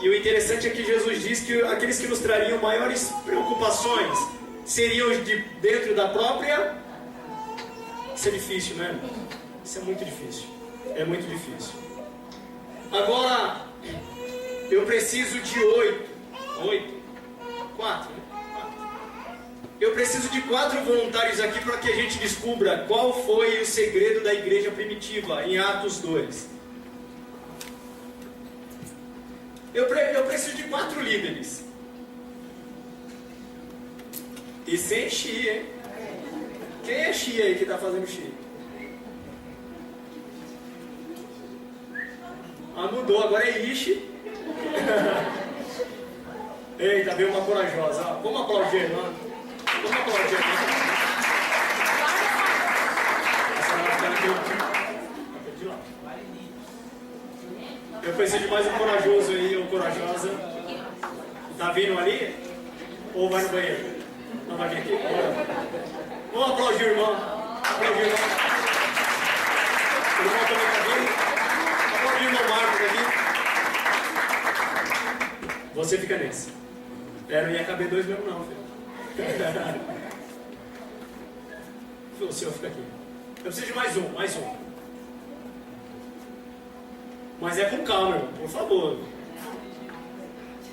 Speaker 1: E o interessante é que Jesus diz que aqueles que nos trariam maiores preocupações seriam de dentro da própria. Isso é difícil, né? Isso é muito difícil. É muito difícil. Agora, eu preciso de 4. Eu preciso de 4 voluntários aqui para que a gente descubra qual foi o segredo da igreja primitiva em Atos 2. Eu preciso de 4 líderes. E sem chi, hein? Quem é chi aí que está fazendo chi? Ah, mudou, agora é ishi. Eita, veio uma corajosa. Vamos aplaudir, irmã. Vamos aplaudir, irmã. Eu preciso de mais um corajoso aí, ou corajosa. Tá vindo ali? Ou vai no banheiro? Não vai vir aqui? Vamos aplaudir o irmão. Aplaudir o irmão. O irmão também tá vindo. Aplaudir o irmão Marcos aqui. Você fica nesse. Não ia caber 2 mesmo não, filho. O senhor fica aqui. Eu preciso de mais um. Mas é com calma, irmão, por favor.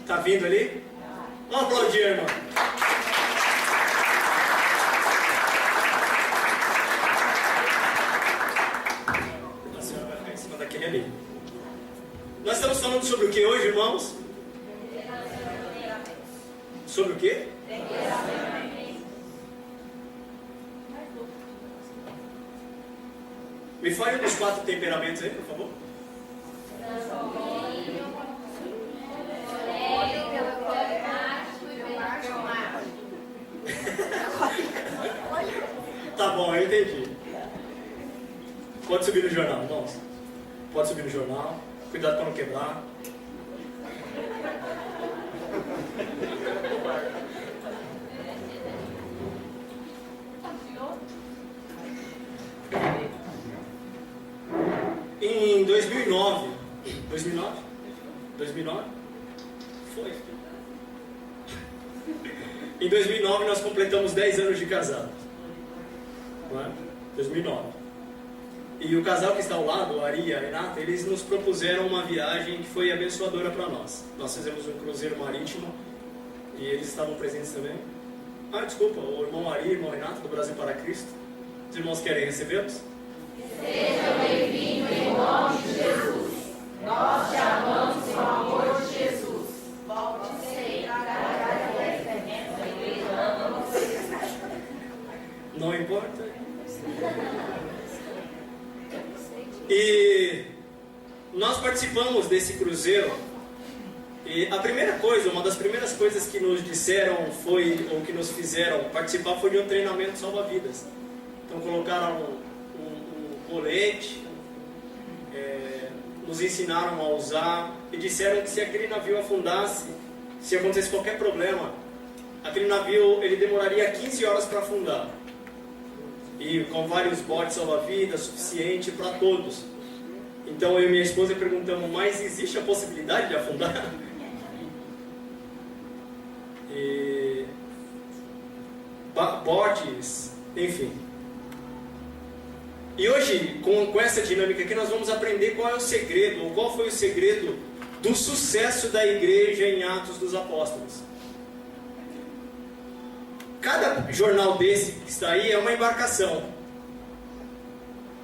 Speaker 1: Tá vindo ali? Vamos aplaudir, irmão. A senhora vai ficar em cima daquele ali. Nós estamos falando sobre o que hoje, irmãos? Sobre o quê? Me fale dos 4 temperamentos aí, por favor. Tá bom, eu entendi. Pode subir no jornal, irmãos. Pode subir no jornal. Cuidado para não quebrar. Em 2009. 2009? Foi. Em 2009 nós completamos 10 anos de casado. Não é? 2009. E o casal que está ao lado, o Ari e a Renata, eles nos propuseram uma viagem que foi abençoadora para nós. Nós fizemos um cruzeiro marítimo e eles estavam presentes também. Ah, desculpa, o irmão Ari e o irmão Renato, do Brasil para Cristo. Os irmãos querem recebê-los?
Speaker 3: Seja bem-vindo em nome de Jesus. Nós te amamos com o amor de Jesus. Volte sempre cada vez a igreja ama você.
Speaker 1: Não importa. E nós participamos desse cruzeiro. E a primeira coisa, uma das primeiras coisas que nos disseram foi, ou que nos fizeram participar, foi de um treinamento salva-vidas. Então colocaram um colete, nos ensinaram a usar e disseram que se aquele navio afundasse, se acontecesse qualquer problema, aquele navio ele demoraria 15 horas para afundar. E com vários botes salva-vidas, suficiente para todos. Então eu e minha esposa perguntamos, mas existe a possibilidade de afundar? E botes, enfim. E hoje, com essa dinâmica aqui, nós vamos aprender qual é o segredo, ou qual foi o segredo do sucesso da igreja em Atos dos Apóstolos. Cada jornal desse que está aí é uma embarcação.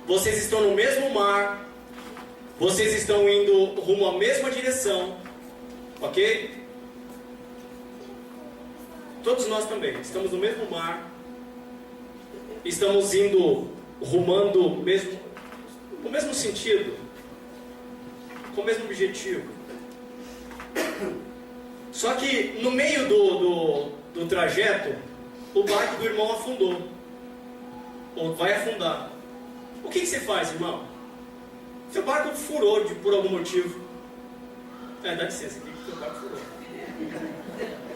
Speaker 1: Vocês estão no mesmo mar, vocês estão indo rumo à mesma direção, ok? Todos nós também estamos no mesmo mar, estamos indo rumando no mesmo sentido, com o mesmo objetivo. Só que no meio do trajeto, o barco do irmão afundou, ou vai afundar. O que você faz, irmão? Seu barco furou por algum motivo. Dá licença, aqui que seu barco furou.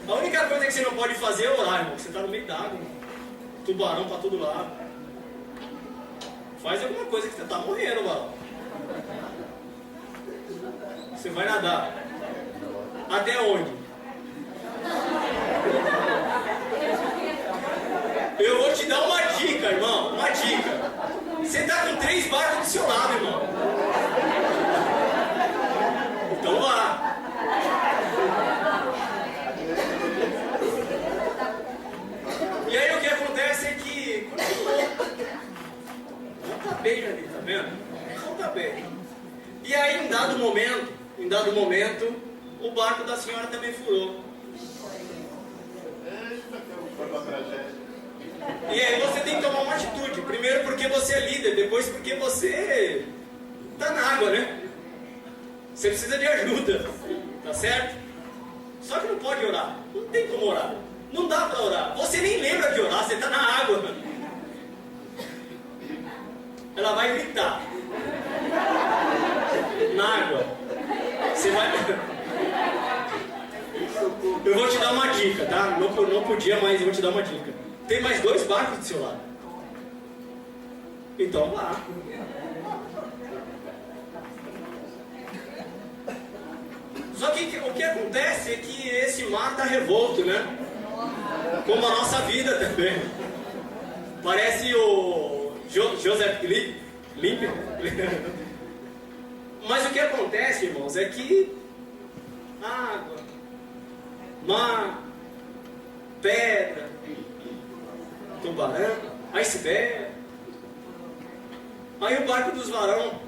Speaker 1: A única coisa que você não pode fazer é orar, irmão. Você está no meio d'água, tubarão para todo lado. Faz alguma coisa que você está morrendo, mano. Você vai nadar. Até onde? Eu vou te dar uma dica, irmão. Uma dica. Você está com 3 barcos do seu lado, irmão. Então vá. E aí o que acontece é que não tá bem ali, tá vendo? Não tá bem. E aí em dado momento, o barco da senhora também furou. E aí você tem que tomar uma atitude. Primeiro porque você é líder, depois porque você está na água, né? Você precisa de ajuda, tá certo? Só que não pode orar, não tem como orar. Não dá para orar, você nem lembra de orar, você está na água. Ela vai gritar na água. Você vai... Eu vou te dar uma dica, tá? Não podia, mas eu vou te dar uma dica. Tem mais 2 barcos do seu lado. Então vá. Só que o que acontece é que esse mar está revolto, né? Como a nossa vida também. Parece o Joseph Limper. Mas o que acontece, irmãos, é que água, mar, pedra, tubarão, iceberg. Aí o barco dos varão.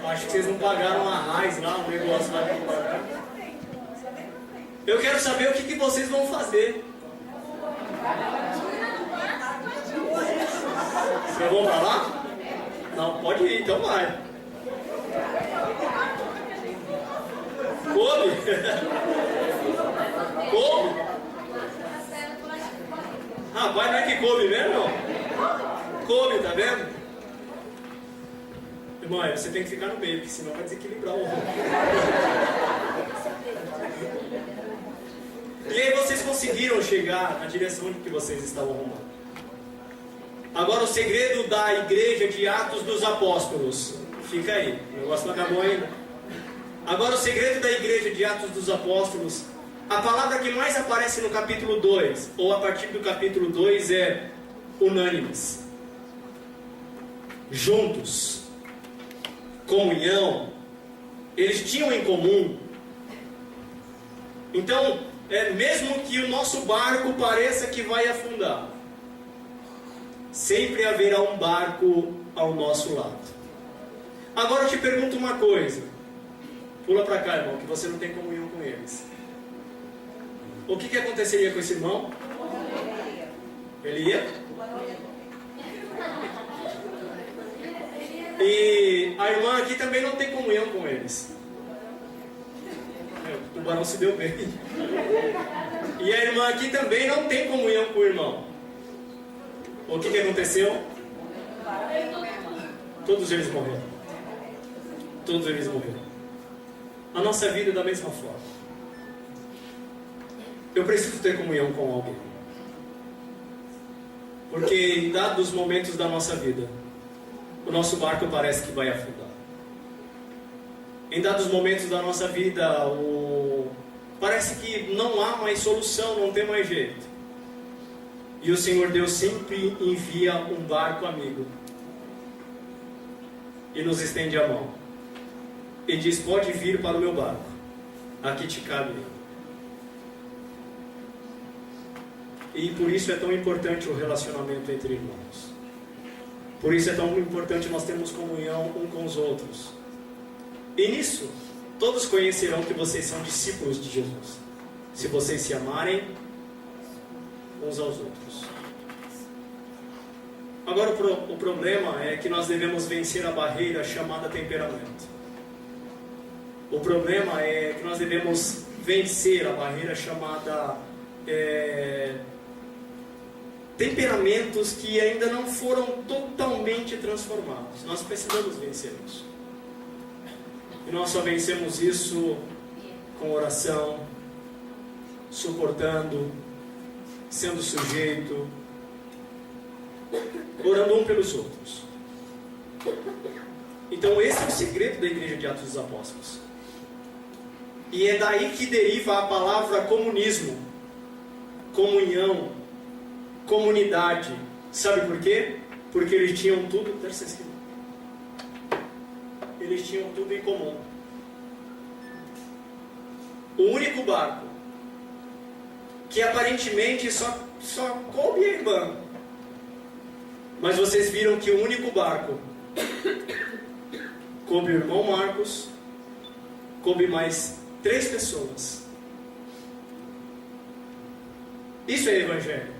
Speaker 1: Acho que vocês não pagaram a raiz lá, o negócio lá que pagaram. Eu quero saber o que vocês vão fazer. Vocês vão pra lá? Não, pode ir, então vai. Coube? Coube? Rapaz, não é que coube mesmo, não? Coube, tá vendo? Irmão, você tem que ficar no meio, porque senão vai desequilibrar o outro. E aí vocês conseguiram chegar na direção de que vocês estavam arrumando. Agora o segredo da igreja de Atos dos Apóstolos. Fica aí, o negócio não acabou ainda. Agora o segredo da igreja de Atos dos Apóstolos, a palavra que mais aparece no capítulo 2, ou a partir do capítulo 2, é unânimes. Juntos. Comunhão. Eles tinham em comum. Então, mesmo que o nosso barco pareça que vai afundar, sempre haverá um barco ao nosso lado. Agora eu te pergunto uma coisa. Pula para cá, irmão, que você não tem comunhão com eles. O que aconteceria com esse irmão? Ele ia? E a irmã aqui também não tem comunhão com eles. O tubarão se deu bem. E a irmã aqui também não tem comunhão com o irmão. O que aconteceu? Todos eles morreram. Todos eles morreram. A nossa vida é da mesma forma. Eu preciso ter comunhão com alguém. Porque em dados momentos da nossa vida, o nosso barco parece que vai afundar. Em dados momentos da nossa vida, parece que não há mais solução, não tem mais jeito. E o Senhor Deus sempre envia um barco amigo. e nos estende a mão. E diz: pode vir para o meu barco, aqui te cabe. E por isso é tão importante o relacionamento entre irmãos. Por isso é tão importante nós termos comunhão um com os outros. E nisso, todos conhecerão que vocês são discípulos de Jesus, se vocês se amarem uns aos outros. Agora o problema é que nós devemos vencer a barreira chamada temperamento. O problema é que nós devemos vencer a barreira chamada temperamentos que ainda não foram totalmente transformados. Nós precisamos vencer isso. E nós só vencemos isso com oração, suportando, sendo sujeito, orando um pelos outros. Então esse é o segredo da Igreja de Atos dos Apóstolos. E é daí que deriva a palavra comunismo, comunhão, comunidade. Sabe por quê? Porque eles tinham tudo. Eles tinham tudo em comum. O único barco que aparentemente só coube a irmã. Mas vocês viram que o único barco coube o irmão Marcos, coube mais 3 pessoas. Isso é evangelho.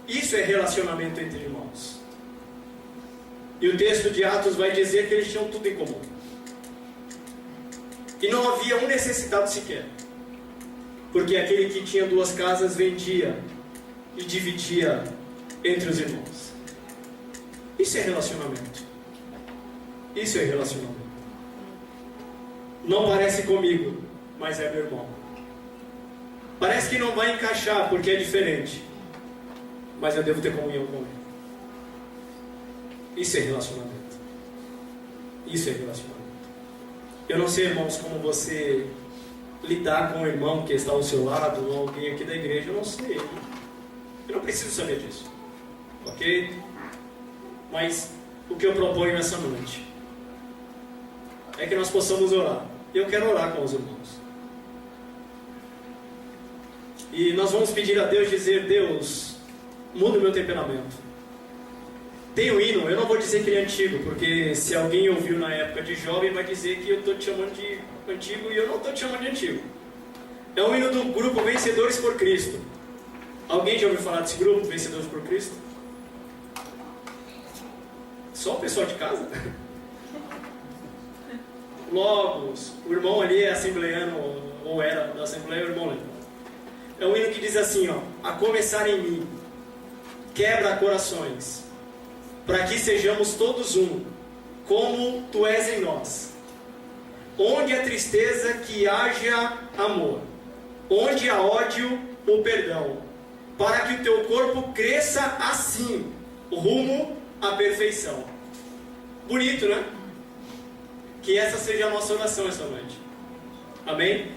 Speaker 1: Isso é relacionamento entre irmãos. E o texto de Atos vai dizer que eles tinham tudo em comum. E não havia um necessitado sequer. Porque aquele que tinha 2 casas vendia e dividia entre os irmãos. Isso é relacionamento. Isso é relacionamento. Não parece comigo, mas é meu irmão. Parece que não vai encaixar porque é diferente, mas eu devo ter comunhão com ele. Isso é relacionamento. Isso é relacionamento. Eu não sei, irmãos, como você lidar com o irmão que está ao seu lado, ou alguém aqui da igreja, eu não sei. Eu não preciso saber disso. Ok? Mas o que eu proponho essa noite é que nós possamos orar. Eu quero orar com os irmãos. E nós vamos pedir a Deus, dizer: Deus, muda o meu temperamento. Tem um hino, eu não vou dizer que ele é antigo, porque se alguém ouviu na época de jovem, vai dizer que eu estou te chamando de antigo, e eu não estou te chamando de antigo. É um hino do grupo Vencedores por Cristo. Alguém já ouviu falar desse grupo, Vencedores por Cristo? Só o pessoal de casa? Logos, o irmão ali é assembleiano, ou era da Assembleia, o irmão ali. É um hino que diz assim, ó: a começar em mim, quebra corações, para que sejamos todos um, como tu és em nós. Onde há tristeza, que haja amor. Onde há ódio, o perdão. Para que o teu corpo cresça assim, rumo à perfeição. Bonito, né? Que essa seja a nossa oração essa noite. Amém?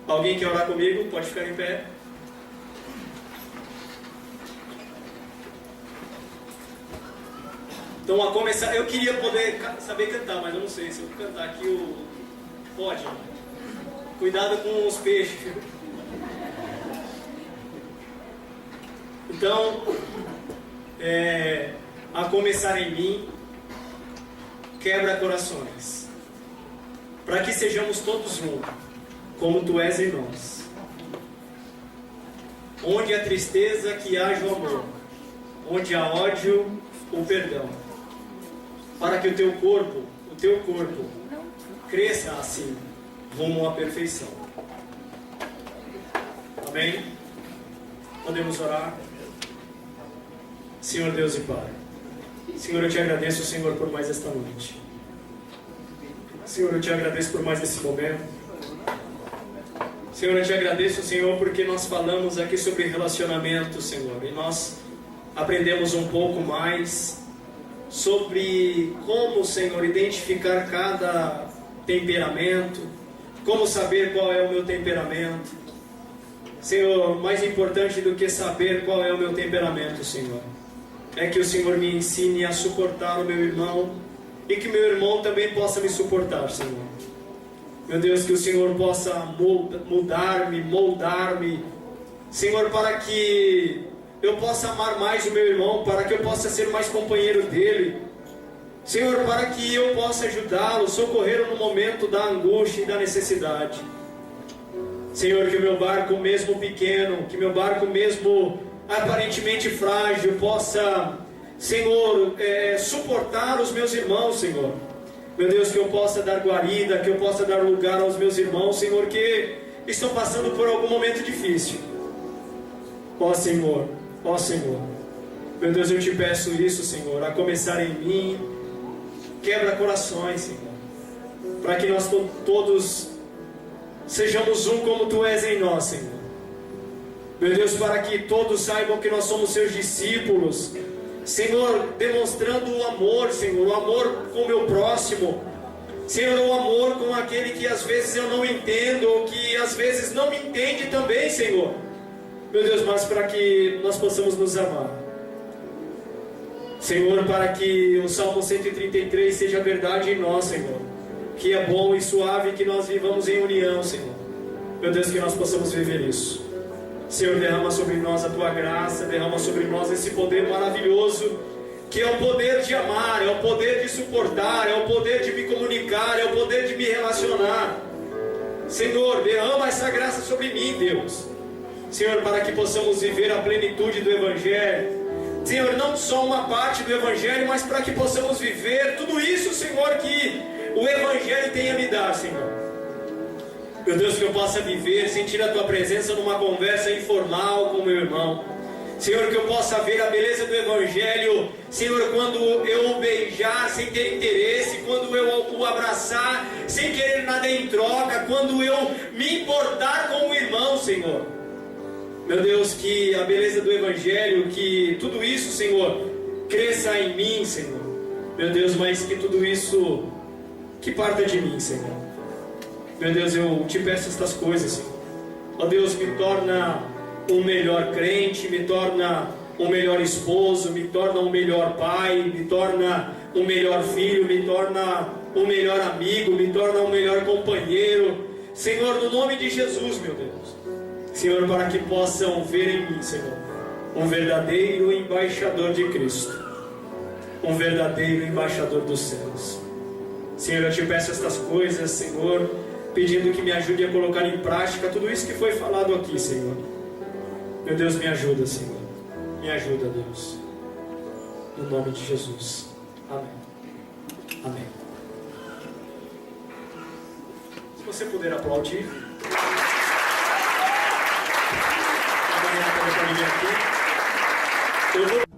Speaker 1: Alguém quer orar comigo? Pode ficar em pé. Então, a começar, eu queria poder saber cantar, mas eu não sei. Se eu cantar aqui, pode. Cuidado com os peixes. Então, a começar em mim, quebra corações, para que sejamos todos um, como tu és em nós. Onde há tristeza, que haja o amor. Onde há ódio, o perdão. Para que o teu corpo cresça assim, rumo à perfeição. Amém? Podemos orar? Senhor Deus e Pai, Senhor, eu te agradeço, Senhor, por mais esta noite. Senhor, eu te agradeço por mais esse momento. Senhor, eu te agradeço, Senhor, porque nós falamos aqui sobre relacionamento, Senhor, e nós aprendemos um pouco mais sobre como, Senhor, identificar cada temperamento, como saber qual é o meu temperamento. Senhor, mais importante do que saber qual é o meu temperamento, Senhor, é que o Senhor me ensine a suportar o meu irmão e que meu irmão também possa me suportar, Senhor. Meu Deus, que o Senhor possa mudar-me, moldar-me, Senhor, para que eu possa amar mais o meu irmão, para que eu possa ser mais companheiro dele, Senhor, para que eu possa ajudá-lo, socorrê-lo no momento da angústia e da necessidade. Senhor, que o meu barco mesmo pequeno, que meu barco mesmo aparentemente frágil, possa, Senhor, suportar os meus irmãos, Senhor. Meu Deus, que eu possa dar guarida, que eu possa dar lugar aos meus irmãos, Senhor, que estão passando por algum momento difícil. Ó Senhor, meu Deus, eu te peço isso, Senhor, a começar em mim. Quebra corações, Senhor, para que nós todos sejamos um como Tu és em nós, Senhor. Meu Deus, para que todos saibam que nós somos Seus discípulos, Senhor, demonstrando o amor, Senhor, o amor com o meu próximo, Senhor, o amor com aquele que às vezes eu não entendo, ou que às vezes não me entende também, Senhor. Meu Deus, mas para que nós possamos nos amar, Senhor, para que o Salmo 133 seja verdade em nós, Senhor, que é bom e suave que nós vivamos em união, Senhor. Meu Deus, que nós possamos viver isso. Senhor, derrama sobre nós a Tua graça, derrama sobre nós esse poder maravilhoso, que é o poder de amar, é o poder de suportar, é o poder de me comunicar, é o poder de me relacionar. Senhor, derrama essa graça sobre mim, Deus. Senhor, para que possamos viver a plenitude do Evangelho. Senhor, não só uma parte do Evangelho, mas para que possamos viver tudo isso, Senhor, que o Evangelho tem a me dar, Senhor. Meu Deus, que eu possa viver, sentir a Tua presença numa conversa informal com o meu irmão. Senhor, que eu possa ver a beleza do Evangelho, Senhor, quando eu o beijar sem ter interesse, quando eu o abraçar sem querer nada em troca, quando eu me importar com o irmão, Senhor. Meu Deus, que a beleza do Evangelho, que tudo isso, Senhor, cresça em mim, Senhor. Meu Deus, mas que tudo isso, que parta de mim, Senhor. Meu Deus, eu te peço estas coisas, Senhor. Ó Deus, me torna um melhor crente, me torna um melhor esposo, me torna um melhor pai, me torna um melhor filho, me torna um melhor amigo, me torna um melhor companheiro. Senhor, no nome de Jesus, meu Deus. Senhor, para que possam ver em mim, Senhor, um verdadeiro embaixador de Cristo, um verdadeiro embaixador dos céus. Senhor, eu te peço estas coisas, Senhor, pedindo que me ajude a colocar em prática tudo isso que foi falado aqui, Senhor. Meu Deus, me ajuda, Senhor. Me ajuda, Deus. No nome de Jesus. Amém. Amém. Se você puder aplaudir. Eu vou